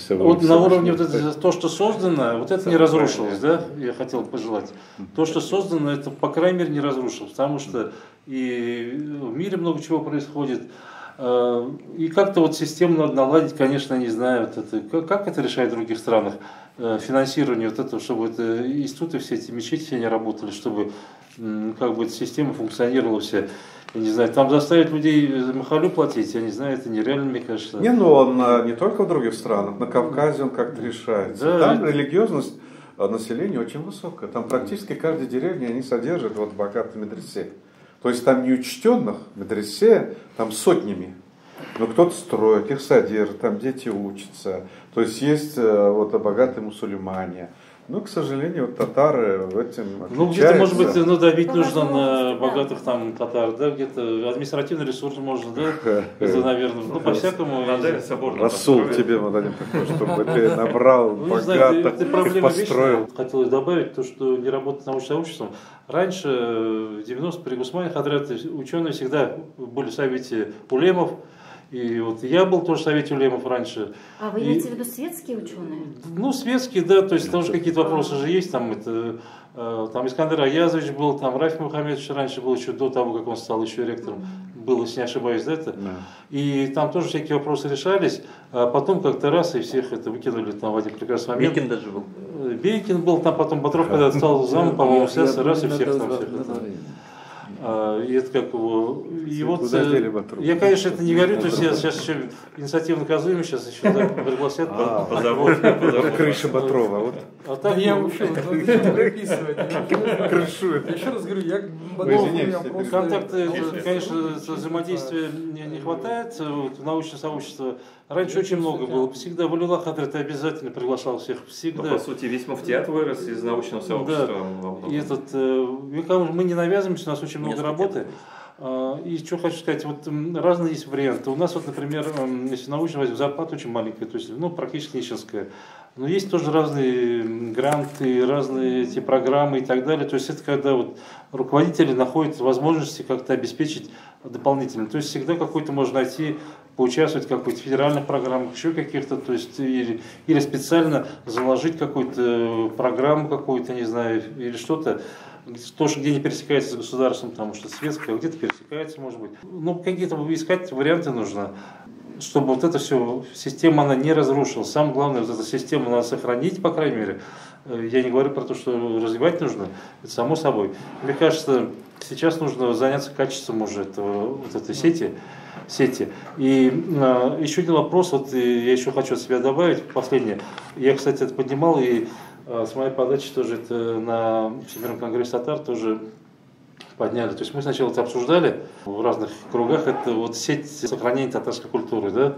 Speaker 7: вот на уровне вот это, то, что создано, вот это не разрушилось, да, я хотел пожелать. То, что создано, это, по крайней мере, не разрушилось, потому что и в мире много чего происходит. И как-то вот систему надо наладить, конечно, не знаю, вот это, как это решает в других странах, финансирование вот этого, чтобы это, институты, все эти мечети все не работали, чтобы как бы эта система функционировала вся. Я не знаю, там заставить людей махалю платить, я не знаю, это нереально, мне кажется.
Speaker 4: Не, ну он не только в других странах, на Кавказе он как-то решается. Да, там религиозность населения очень высокая. Там практически каждой деревне они содержат вот богатые медресе. То есть там неучтенных медресе там сотнями. Но кто-то строит, их содержит, там дети учатся. То есть есть вот богатые мусульмане. Но, к сожалению, вот татары в этом отличаются.
Speaker 7: Ну, где-то, может быть, давить нужно на богатых там татар, да, где-то административный ресурс можно, да, это, наверное, ну, по-всякому.
Speaker 4: Расул тебе мы дадим такой, чтобы ты набрал богатых, построил.
Speaker 7: Хотелось добавить то, что не работает научным сообществом. Раньше, в 90-х, при Гусмане Хадрате, ученые всегда были в совете улемов. И вот я был тоже в совете улемов раньше.
Speaker 8: А вы имеете в виду светские ученые?
Speaker 7: Ну, светские, да, то есть тоже какие-то вопросы же есть. Там, там Искандер Аязович был, там Рафик Мухаммедович раньше был, еще до того, как он стал еще ректором. Был, если не ошибаюсь, да, это. И там тоже всякие вопросы решались. А потом как-то раз и всех это выкинули там в один прекрасный момент.
Speaker 5: Бейкин даже был.
Speaker 7: Бейкин был, там потом Бодров, когда стал замом, по-моему, раз и всех там всех. И это как его. И вот, я, конечно, это не говорю, то есть я сейчас еще инициативно наказуемый, сейчас еще пригласят.
Speaker 5: Позовут.
Speaker 4: Крыша Бодрова.
Speaker 3: А так я вообще записывать. Еще раз говорю, я Бодров.
Speaker 7: Контакты, конечно, взаимодействия не хватает в научное сообщество. Раньше очень много было. Всегда Валиуллах Хадрат обязательно приглашал всех. Всегда.
Speaker 5: Но, по сути, весь муфтият вырос из научного сообщества.
Speaker 7: Да. И мы не навязываемся, у нас очень много работы. И что хочу сказать, вот разные есть варианты. У нас вот, например, если научно возьмем, зарплата очень маленькая, то есть, ну, практически нищенская. Но есть тоже разные гранты, разные эти программы и так далее. То есть это когда вот руководители находят возможности как-то обеспечить дополнительно. То есть всегда какой-то можно найти, поучаствовать в какой-то федеральных программах, еще каких-то, то есть или специально заложить какую-то программу какую-то, не знаю, или что-то. Тоже где не пересекается с государством, потому что светское, где-то пересекается, может быть. Ну, какие-то искать варианты нужно, чтобы вот эта все система, она не разрушилась. Самое главное, вот эту систему надо сохранить, по крайней мере. Я не говорю про то, что развивать нужно, это само собой. Мне кажется, сейчас нужно заняться качеством уже вот этой сети. И еще один вопрос, вот я еще хочу от себя добавить, последнее. Я, кстати, это поднимал, и с моей подачи тоже это на Всемирном конгрессе татар тоже подняли. То есть мы сначала это обсуждали в разных кругах, это вот сеть сохранения татарской культуры, да.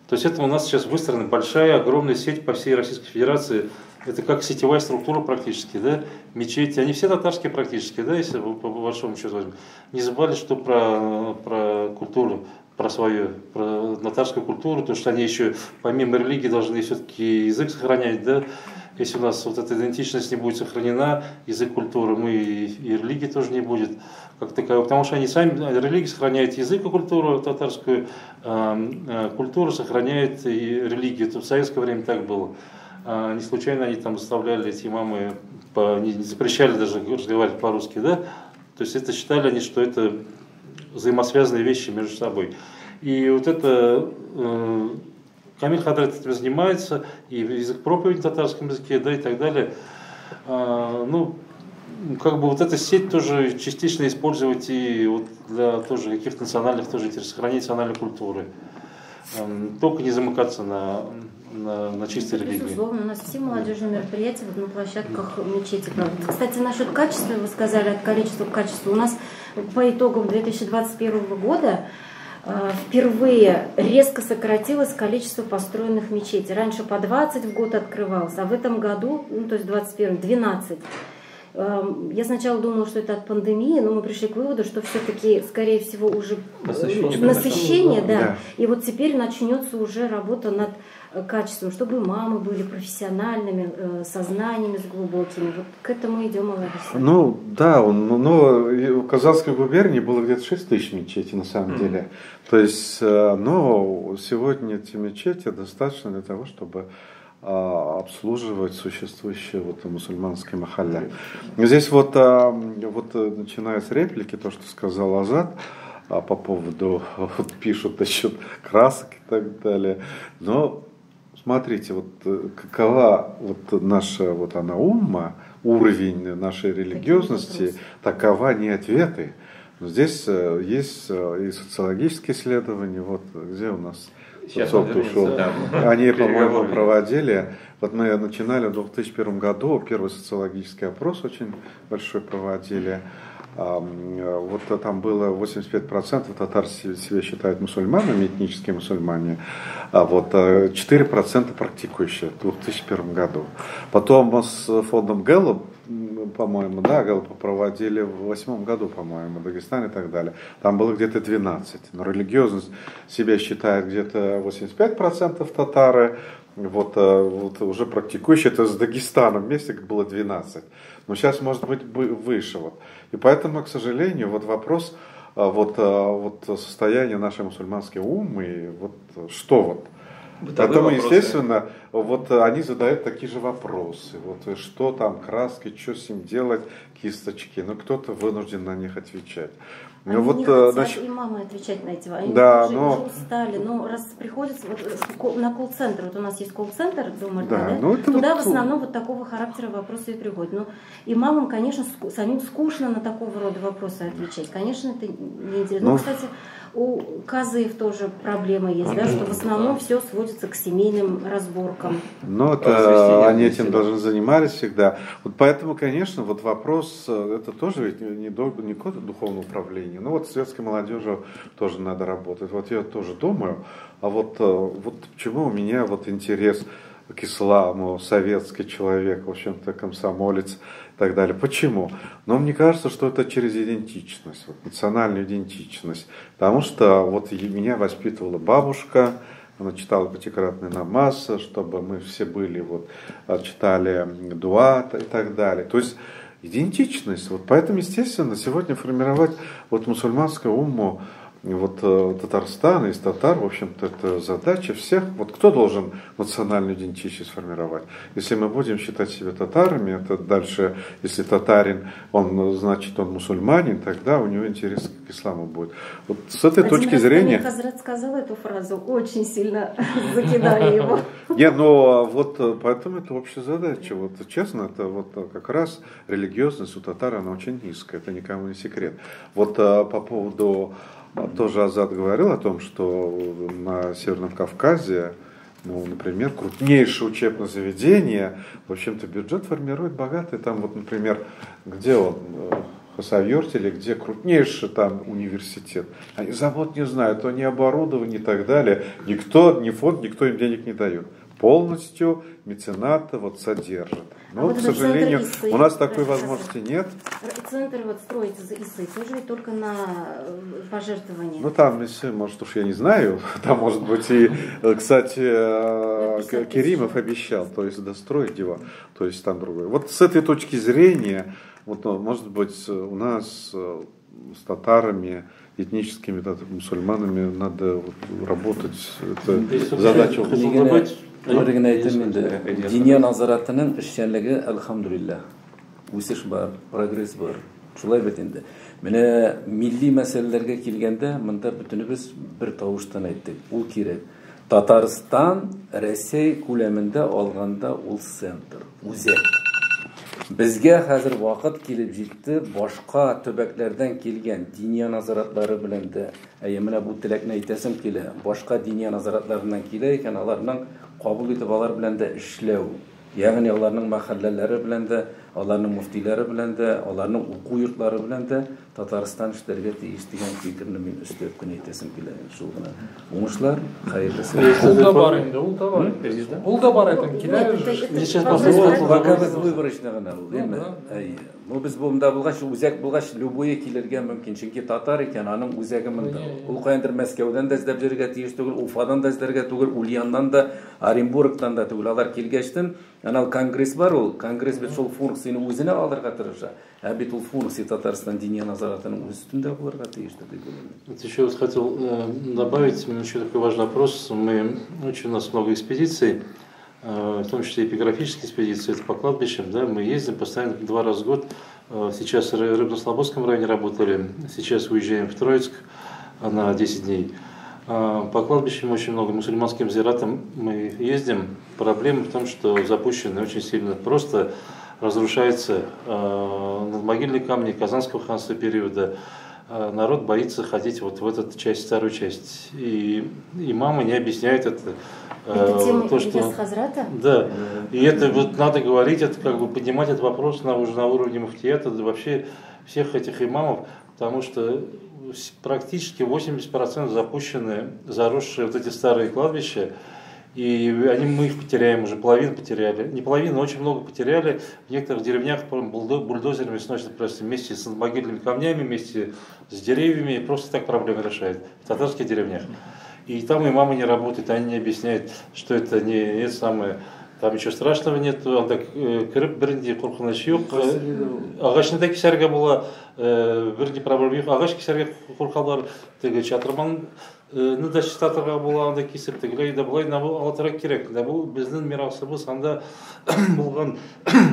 Speaker 7: То есть это у нас сейчас выстроена большая, огромная сеть по всей Российской Федерации. Это как сетевая структура практически, да. Мечети, они все татарские практически, да, если по большому счету возьмем. Не забывали, что про культуру, про татарскую культуру, то что они еще помимо религии должны все-таки язык сохранять, да. Если у нас вот эта идентичность не будет сохранена, язык, культуры, мы и религии тоже не будет как таковой, потому что они сами, религия сохраняет язык и культуру татарскую, культура сохраняет и религию. Это в советское время так было. Не случайно они там заставляли эти имамы, не запрещали даже разговаривать по-русски, да? То есть это считали они, что это взаимосвязанные вещи между собой. И вот это Камиль Хадрат этим занимается, и язык проповеди на татарском языке, да, и так далее. Ну, как бы вот эта сеть тоже частично использовать и вот для тоже каких-то национальных тоже интересов, сохранения национальной культуры. Только не замыкаться на чистой религии.
Speaker 8: Безусловно, у нас все молодежные мероприятия вот на площадках мечети. Кстати, насчет качества, вы сказали, от количества к качеству. У нас по итогам 2021 года впервые резко сократилось количество построенных мечетей. Раньше по 20 в год открывалось, а в этом году, ну то есть 21, 12. Я сначала думала, что это от пандемии, но мы пришли к выводу, что все-таки, скорее всего, уже насыщение, да. И вот теперь начнется уже работа над качеством, чтобы мамы были профессиональными, со знаниями, с глубокими. Вот к этому идем, молодежь.
Speaker 4: Ну, да, но в Казанской губернии было где-то 6 тысяч мечетей на самом деле. То есть, но сегодня эти мечети достаточно для того, чтобы обслуживать существующие вот мусульманские махалля. Здесь вот начиная с реплики, то, что сказал Азат, по поводу, вот пишут насчет красок и так далее. Но смотрите, вот какова вот наша вот она умма, уровень нашей религиозности, такова не ответы. Но здесь есть и социологические исследования, вот где у нас социолог ушел. Да. Они, по-моему, проводили. Вот мы начинали в 2001 году, первый социологический опрос очень большой проводили. Вот там было 85% татар себя считают мусульманами, этнические мусульмане, а вот 4% практикующие в 2001 году. Потом с фондом Гэллоп, по-моему, да, Гэллопа проводили в 2008 году, по-моему, в Дагестане и так далее. Там было где-то 12. Но религиозность себя считает где-то 85% татары. Вот уже практикующие, это с Дагестаном вместе было 12. Но сейчас может быть выше. Вот. И поэтому, к сожалению, вот вопрос состояния нашей мусульманской уммы, вот что вот. Поэтому, естественно, вот они задают такие же вопросы. Вот что там, краски, что с ним делать, кисточки. Но кто-то вынужден на них отвечать.
Speaker 8: Они не хотят имамы отвечать на эти вопросы. Они уже устали. Но раз приходится на колл-центр, вот у нас есть колл-центр Дома, да? Туда в основном вот такого характера вопросы и приходят. Но имамам, конечно, самим скучно на такого рода вопросы отвечать. Конечно, это не интересно. Но, кстати, у казаев тоже проблема есть, да, что в основном все сводится к семейным разборкам.
Speaker 4: Ну, это они этим должны занимались всегда. Вот поэтому, конечно, вот вопрос, это тоже ведь не какое-то духовное управление. Ну вот с светской молодежью тоже надо работать. Вот я тоже думаю, а вот почему у меня вот интерес к исламу, советский человек, в общем-то, комсомолец и так далее. Почему? Но мне кажется, что это через идентичность, вот, национальную идентичность. Потому что вот меня воспитывала бабушка, она читала пятикратный намаз, чтобы мы все были, вот, читали дуа и так далее. То есть идентичность. Вот поэтому, естественно, сегодня формировать вот мусульманскую умму, вот Татарстан, из татар, в общем-то, это задача всех. Вот кто должен национальную идентичность формировать? Если мы будем считать себя татарами, это дальше, если татарин, он, значит, он мусульманин, тогда у него интерес к исламу будет. Вот с этой точки зрения...
Speaker 8: Хазрат сказал эту фразу, очень сильно закидали его.
Speaker 4: Не, но вот поэтому это общая задача. Вот честно, это вот как раз религиозность у татар, она очень низкая, это никому не секрет. Вот по поводу... Тоже Азат говорил о том, что на Северном Кавказе, ну, например, крупнейшее учебное заведение, в общем-то, бюджет формирует богатый. Там вот, например, где он, Хасавюрте, или где крупнейший там университет. Они завод не знают, то не оборудование и так далее. Никто, ни фонд, никто им денег не дает. Полностью мецената вот содержит. Но, к сожалению, у нас такой возможности нет.
Speaker 8: Центр вот строится за ИСы, тоже только на пожертвования.
Speaker 4: Ну там ИСы, может уж я не знаю, там может быть и, кстати, Керимов обещал, то есть достроить его, то есть там другое. Вот с этой точки зрения, вот, может быть, у нас с татарами, этническими мусульманами надо вот работать, это задача.
Speaker 9: Örgün aytımda diniy nazoratının işçenligi alhamdulillah. O'sish bor, progress bor. Shulay bet endi. Mana milliy masalalarga kelganda bunda butunimiz bir tovushdan aytdik. U kerak. Tatariston Rossiya ko'lamida olganda ul center, o'zak. Bizga hozir vaqt kelib jetdi, boshqa tubaklardan kelgan diniy nazoratlari bilan da, mana bu tilakni aytasam kela, boshqa diniy nazoratlardan kela ekan, ularning qabul etib olar bilan da ishlaw. Ya'ni ularning mahallalari bilan da, ularning muftiylari bilan da, ularning o'quv yurtlari bilan da Tatariston ishlariga tegishli fikrni men ushlab kun aytasam keladi. Shu gina. O'ngishlar, xayrlisi.
Speaker 3: Ул бар endi, ул да бар. Ул да бар ekan, kelar.
Speaker 9: Сейчас посмотрим, пока biz выборочный гына ул, эми. Ну biz бунда булгач, үзәк булгач, любое килергә мөмкин, чөнки татар икән, аның үзәге монда. Ул каяндыр Мәскәүдән да эзләп җиргә тиеш түгел, Уфадан да эзләргә түгел, Ульяндан да, Оренбургтан да түгел. Алар килгәчтен, анал конгресс бар ул, конгресс бит шул функцияны үзенә алырга тырыша. Ә бит ул функция Татарстан дини назаратының үстендә булырга тиешле дип уйлыйм.
Speaker 7: Еще вот хотел добавить еще такой важный вопрос. У нас много экспедиций, в том числе эпиграфические экспедиции, это по кладбищам, да, мы ездим постоянно 2 раза в год. Сейчас в Рыбно-Слободском районе работали, сейчас уезжаем в Троицк на 10 дней. По кладбищам очень много, мусульманским зиратам мы ездим. Проблема в том, что запущены очень сильно, просто разрушаются надмогильные камни Казанского ханства периода. Народ боится ходить вот в эту часть, старую часть. И имамы не объясняют это.
Speaker 8: Это тема
Speaker 7: то, что...
Speaker 8: Хазрата?
Speaker 7: Да. И это вот надо говорить, это как бы поднимать этот вопрос уже на уровне муфтията, вообще всех этих имамов, потому что практически 80% запущены, заросшие вот эти старые кладбища. И мы их потеряем, уже половину потеряли. Не половину, но очень много потеряли. В некоторых деревнях бульдозерами сносят просто вместе с могильными камнями, вместе с деревьями. И просто так проблемы решают в татарских деревнях. И там имамы не работают, они не объясняют, что это не самое. Там ничего страшного нет. Анда кіріп бірінде қорқыныш жоқ. Ағашында кесерге бола, бірінде проблема жоқ. Ағаш кесерге қорқалар, теге чатырман дача татырға бола, анда кесіп тегілей де бұлай алатырақ керек. Бұл біздің мирасыбыз анда болған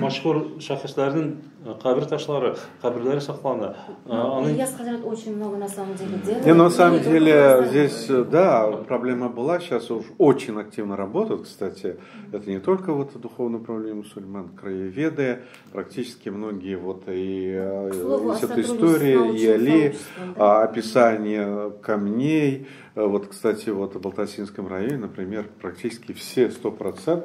Speaker 7: машхур шахистардың қабір ташлары, қабірлері сақланы.
Speaker 8: Ильяс Хазрат очень много на самом деле делает.
Speaker 4: Не, ну, на самом деле здесь, да, проблема была, сейчас уж очень активно работают, кстати. Это не только вот духовное управление мусульман, краеведы, практически многие вот и из этой истории, и али, описание камней. Вот, кстати, вот в Балтасинском районе, например, практически все 100%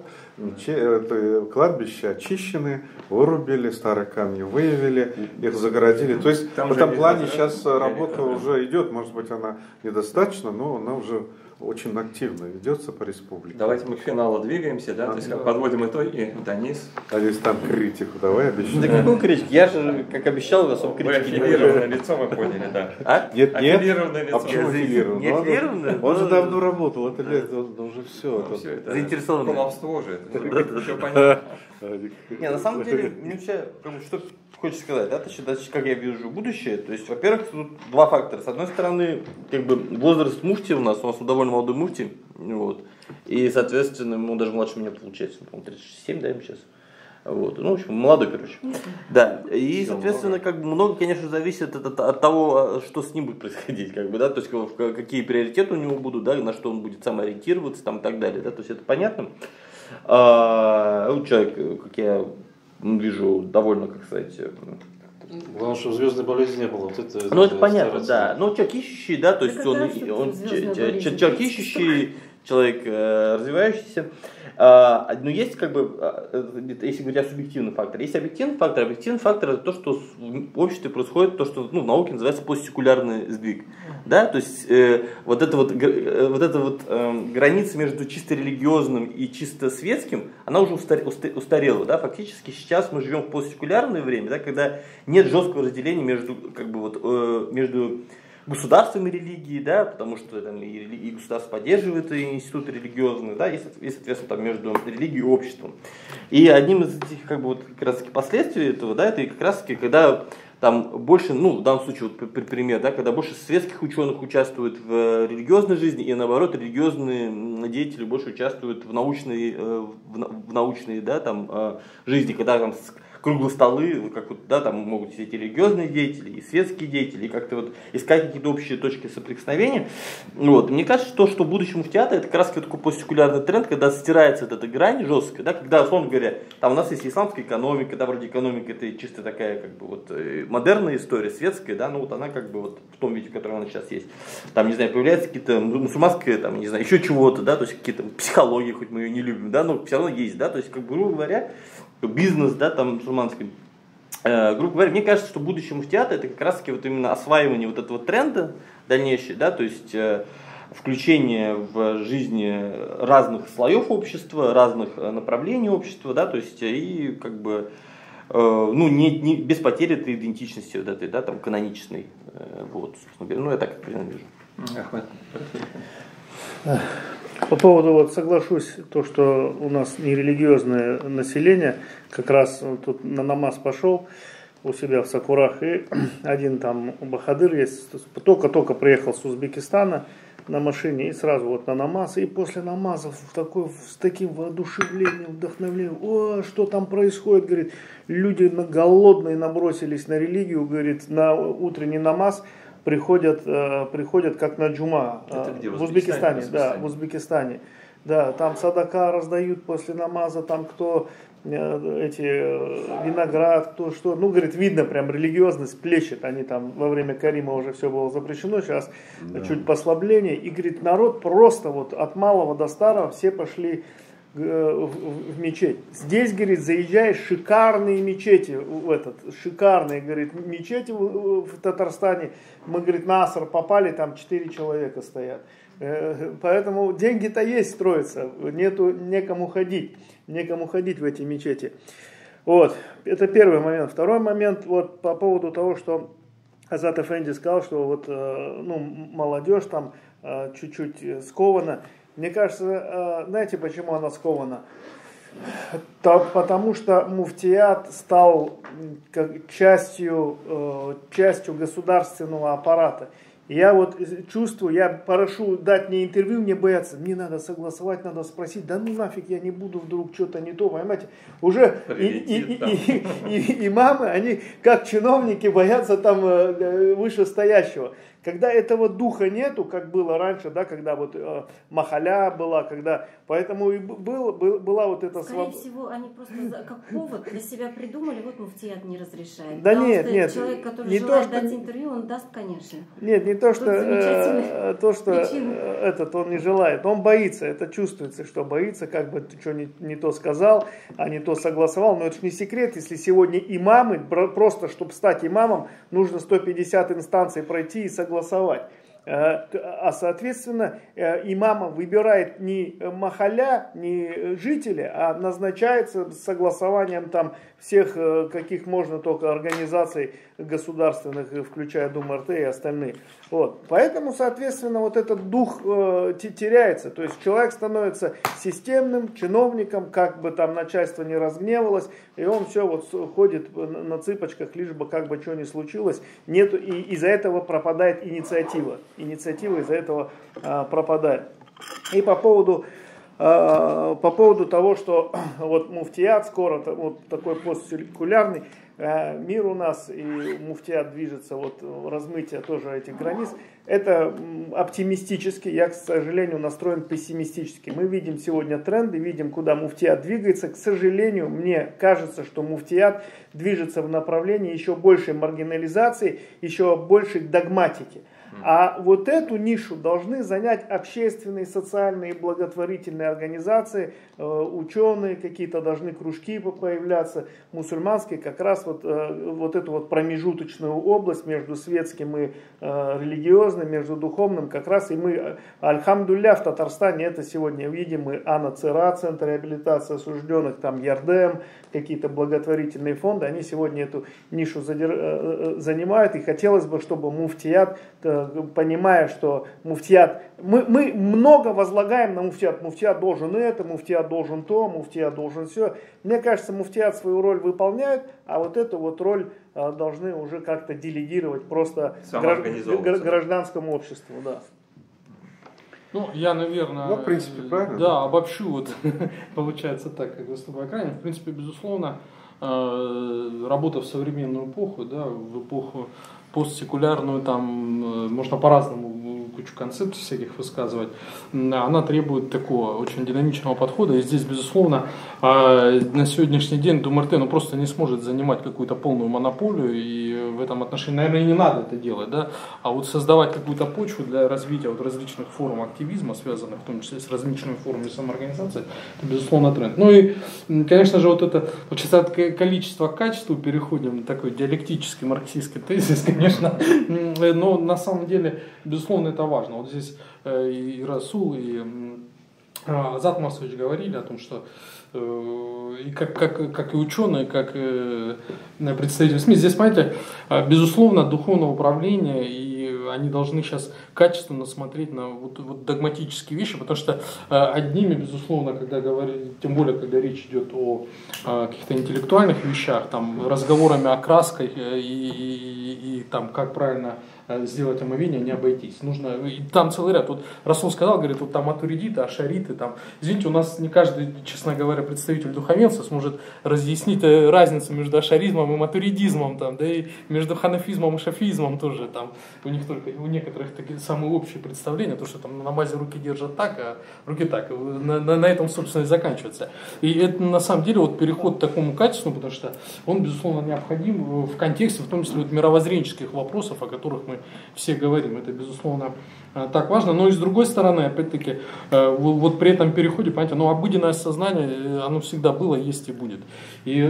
Speaker 4: кладбища очищены, вырубили, старые камни выявили, их загородили. То есть в этом плане сейчас работа уже идет, может быть, она недостаточно, но она уже очень активно ведется по республике.
Speaker 5: Давайте мы к финалу двигаемся, да? То есть подводим итоги. Денис.
Speaker 4: Денис, там критику давай обещай.
Speaker 2: Да какую критику? Я же, как обещал, особо критики не говорю.
Speaker 5: Аффилированное лицо мы поняли, да.
Speaker 2: А?
Speaker 4: Нет.
Speaker 5: Аффилированное лицо.
Speaker 4: А почему аффилированное?
Speaker 2: Не аффилированное?
Speaker 4: Он же давно работал, это лет, он уже все.
Speaker 5: Это
Speaker 2: заинтересованный.
Speaker 5: Кумовство же, это все понятно.
Speaker 2: Не, на самом деле, мне вообще, что хочешь сказать, да, значит, как я вижу будущее, то есть, во-первых, тут два фактора. С одной стороны, как бы возраст муфти у нас довольно молодой муфти, вот, и, соответственно, ему даже младше меня получается, по-моему, 37, да, ему сейчас. Вот. Ну, в общем, молодой, короче. Да. И, соответственно, как бы много, конечно, зависит от того, что с ним будет происходить, как бы, да, то есть какие приоритеты у него будут, да, на что он будет сам ориентироваться, там, и так далее, да, то есть это понятно. Человек, как я вижу, довольно, как сказать...
Speaker 7: Главное, чтобы звездной болезни не было. Вот
Speaker 2: это понятно, да. Но человек ищущий, да, то есть он человек ищущий, человек развивающийся. Но есть, как бы, если говорить о субъективном факторе, есть объективный фактор. Объективный фактор — это то, что в обществе происходит, то, что в науке называется постсекулярный сдвиг. Да? То есть вот эта граница между чисто религиозным и чисто светским, она уже устарела. Да? Фактически сейчас мы живем в постсекулярное время, да, когда нет жесткого разделения между, как бы, между государством и религией, да, потому что там и государство поддерживает и институты религиозные, да, и, соответственно, там между религией и обществом. И одним из этих, как бы, вот, как раз таки последствий этого, да, это как раз таки, когда там больше, в данном случае, вот, пример, да, когда больше светских ученых участвуют в религиозной жизни, и наоборот, религиозные деятели больше участвуют в научной, да, там, жизни, когда там круглые столы, как вот, да, там могут сидеть и религиозные деятели, и светские деятели, и как-то вот искать какие-то общие точки соприкосновения. Вот. Мне кажется, что в будущем муфтиата это как раз такой постсекулярный тренд, когда стирается вот эта грань жесткая, да, когда, условно говоря, там у нас есть исламская экономика, да, вроде экономика это чисто такая, как бы, вот, модерная история, светская, да, но вот она как бы вот в том виде, в котором она сейчас есть. Там, не знаю, появляется какие-то мусульманские, там, не знаю, еще чего-то, да, то есть какие-то психологии, хоть мы ее не любим, да, но все равно есть, да, то есть, как бы, грубо говоря, бизнес, да, там, мусульманский. Грубо говоря, мне кажется, что будущее муфтиата это как раз таки вот именно осваивание вот этого тренда дальнейшего, да, то есть включение в жизни разных слоев общества, разных направлений общества, да, то есть и как бы не без потери этой идентичности вот этой, да, там, каноничной, вот, собственно говоря, я так примерно вижу.
Speaker 1: По поводу, вот соглашусь, то, что у нас нерелигиозное население, как раз тут на намаз пошел у себя в Сакурах, и один там бахадыр есть, только приехал с Узбекистана на машине, и сразу вот на намаз, и после намаза с таким воодушевлением, вдохновлением, что там происходит, говорит, люди голодные набросились на религию, говорит, на утренний намаз, приходят как на джума. В Узбекистане, да, в Узбекистане. Да, там садака раздают после намаза, там кто виноград, кто что. Говорит, видно прям религиозность плещет. Они там во время Карима уже все было запрещено, сейчас чуть послабление. И, говорит, народ просто вот от малого до старого все пошли в мечеть. Здесь, говорит, заезжаешь, шикарные мечети, шикарные, говорит, мечети в Татарстане. Мы, говорит, на Аср попали, там 4 человека стоят. Поэтому деньги-то есть строятся, некому ходить в эти мечети. Вот, это первый момент. Второй момент, вот по поводу того, что Азат Эфенди сказал, что вот, молодежь там чуть-чуть скована. Мне кажется, знаете, почему она скована? Потому что муфтият стал частью государственного аппарата. Я вот чувствую, я прошу дать мне интервью, мне боятся, мне надо согласовать, надо спросить, да нафиг я не буду вдруг что-то не то, понимаете? Уже имамы, они как чиновники боятся там вышестоящего. Когда этого духа нету, как было раньше, да, когда вот махаля была, поэтому и была вот эта
Speaker 8: свобода. Скорее всего, они просто как повод для себя придумали, вот муфтият не разрешает.
Speaker 1: Да нет.
Speaker 8: Человек, который желает дать интервью, он даст, конечно.
Speaker 1: Нет, не то, что он не желает. Он боится, это чувствуется, что боится, как бы ты что не то сказал, а не то согласовал. Но это же не секрет, если сегодня имамы, просто чтобы стать имамом, нужно 150 инстанций пройти и согласовать. А соответственно, имама выбирает не махалля, не жители, а назначается с согласованием там всех, каких можно только организаций государственных, включая Думу РТ и остальные. Вот. Поэтому, соответственно, вот этот дух теряется. То есть человек становится системным чиновником, как бы там начальство не разгневалось, и он все вот ходит на цыпочках, лишь бы как бы что ни случилось. Нету, и из-за этого пропадает инициатива. Инициатива из-за этого пропадает. И по поводу того, что вот муфтият скоро, вот такой постсекулярный мир у нас, и муфтият движется, вот размытие тоже этих границ, это оптимистически, я, к сожалению, настроен пессимистически. Мы видим сегодня тренды, видим, куда муфтият двигается. К сожалению, мне кажется, что муфтият движется в направлении еще большей маргинализации, еще большей догматики. А вот эту нишу должны занять общественные, социальные, благотворительные организации, ученые, какие-то должны кружки появляться, мусульманские, как раз вот эту вот промежуточную область между светским и религиозным, между духовным, как раз и мы, альхамдулля, в Татарстане это сегодня видим, мы АНА-ЦРА, Центр реабилитации осужденных, там Ярдем, какие-то благотворительные фонды, они сегодня эту нишу занимают, и хотелось бы, чтобы муфтият, понимая, что муфтият, мы много возлагаем на муфтият, муфтият должен это, муфтият должен то, муфтият должен все. Мне кажется, муфтият свою роль выполняют, а вот эту вот роль должны уже как-то делегировать просто гражданскому обществу. Да.
Speaker 3: Ну, я, наверное,
Speaker 4: в принципе, правильно.
Speaker 3: Да, обобщу, вот, получается так, как выступаю крайне. В принципе, безусловно, работа в современную эпоху, да, в эпоху постсекулярную, там можно по-разному кучу концепций всяких высказывать, она требует такого очень динамичного подхода. И здесь, безусловно, на сегодняшний день Дума РТ просто не сможет занимать какую-то полную монополию, и в этом отношении, наверное, и не надо это делать, да? А вот создавать какую-то почву для развития вот различных форм активизма, связанных в том числе с различными формами самоорганизации, это, безусловно, тренд. Ну и, конечно же, вот это, вот сейчас от количества к качеству переходим на такой диалектический марксистский тезис, конечно, но на самом деле, безусловно, это важно. Вот здесь и Расул, и Азат Масович говорили о том, что и как и ученые, как и представители СМИ, здесь, понимаете, безусловно, духовное управление, и они должны сейчас качественно смотреть на вот догматические вещи, потому что одними, безусловно, когда говорить, тем более, когда речь идет о каких-то интеллектуальных вещах, там, разговорами о красках и там, как правильно сделать омовение, не обойтись. Нужно, и там целый ряд. Вот Расул сказал, говорит, вот там атуридиты, ашариты, там, извините, у нас не каждый, честно говоря, представитель духовенства сможет разъяснить разницу между ашаризмом и матуридизмом, там, да и между ханафизмом и шафизмом тоже, там, у них только, у некоторых такие самые общие представления, то, что там на намазе руки держат так, а руки так, на этом, собственно, и заканчивается. И это, на самом деле, вот переход к такому качеству, потому что он, безусловно, необходим в контексте, в том числе, вот, мировоззренческих вопросов, о которых мы все говорим. Это, безусловно, так важно. Но и с другой стороны, опять-таки, вот при этом переходе, понимаете, ну, обыденное сознание, оно всегда было, есть и будет. И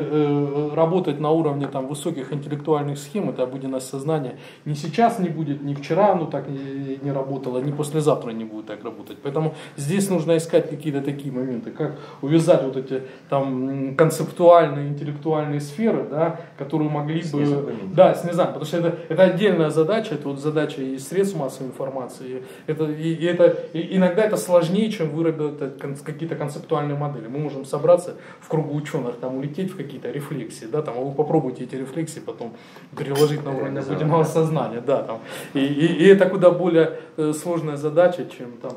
Speaker 3: работать на уровне там высоких интеллектуальных схем, это обыденное сознание ни сейчас не будет, ни вчера оно так не работало, ни послезавтра не будет так работать. Поэтому здесь нужно искать какие-то такие моменты, как увязать вот эти там концептуальные, интеллектуальные сферы, да, которые могли бы... Да, с низами, потому что это отдельная задача, это вот задача и средств массовой информации. И иногда это сложнее, чем выработать какие-то концептуальные модели. Мы можем собраться в кругу ученых, там, улететь в какие-то рефлексии, да, там, а вы попробуйте эти рефлексии потом переложить на уровень обыденного сознания. Да, там. И это куда более сложная задача, чем там,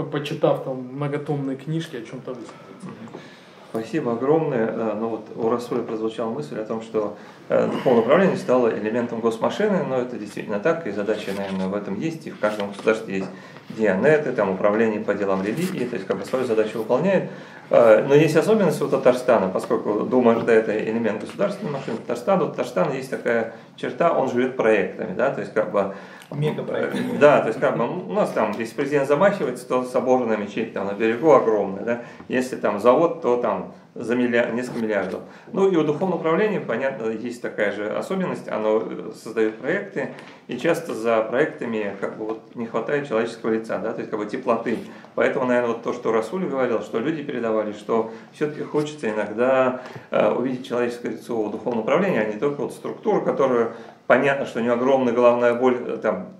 Speaker 3: почитав там, многотомные книжки, о чем-то высказаться.
Speaker 5: Спасибо огромное. Ну, вот у Расуля прозвучала мысль о том, что духовное управление стало элементом госмашины, но это действительно так, и задача, наверное, в этом есть, и в каждом государстве есть дианеты, там управление по делам религии, то есть как бы свою задачу выполняет. Но есть особенность у Татарстана, поскольку Дума РТ это элемент государственной машины Татарстана, у Татарстана есть такая черта, он живет проектами, да, то есть как бы Мегапроект. Да, то есть как бы у нас там, если президент замахивается, то собор на мечеть там на берегу огромный, да. Если там завод, то там за несколько миллиардов. Ну и у духовного управления, понятно, есть такая же особенность, оно создает проекты, и часто за проектами как бы вот не хватает человеческого лица, да, то есть как бы теплоты. Поэтому, наверное, вот то, что Расуль говорил, что люди передавали, что все-таки хочется иногда увидеть человеческое лицо у духовного управления, а не только вот структуру, которую понятно, что у нее огромная головная боль, там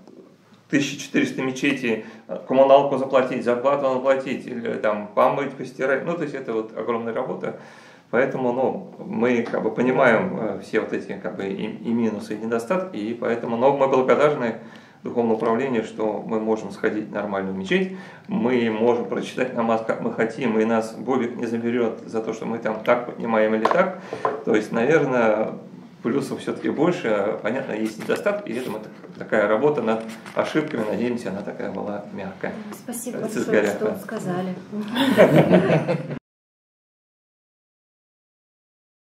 Speaker 5: 1400 мечетей, коммуналку заплатить, зарплату заплатить, или там помыть, постирать, ну то есть это вот огромная работа. Поэтому, ну, мы как бы понимаем все вот эти как бы и минусы, и недостатки, и поэтому, но мы благодарны духовному управлению, что мы можем сходить в нормальную мечеть, мы можем прочитать намаз, как мы хотим, и нас Бобик не заберет за то, что мы там так поднимаем или так. То есть, наверное, плюсов все-таки больше, понятно, есть недостатки, и это такая работа над ошибками, надеемся, она такая была мягкая.
Speaker 8: Спасибо большое, что сказали.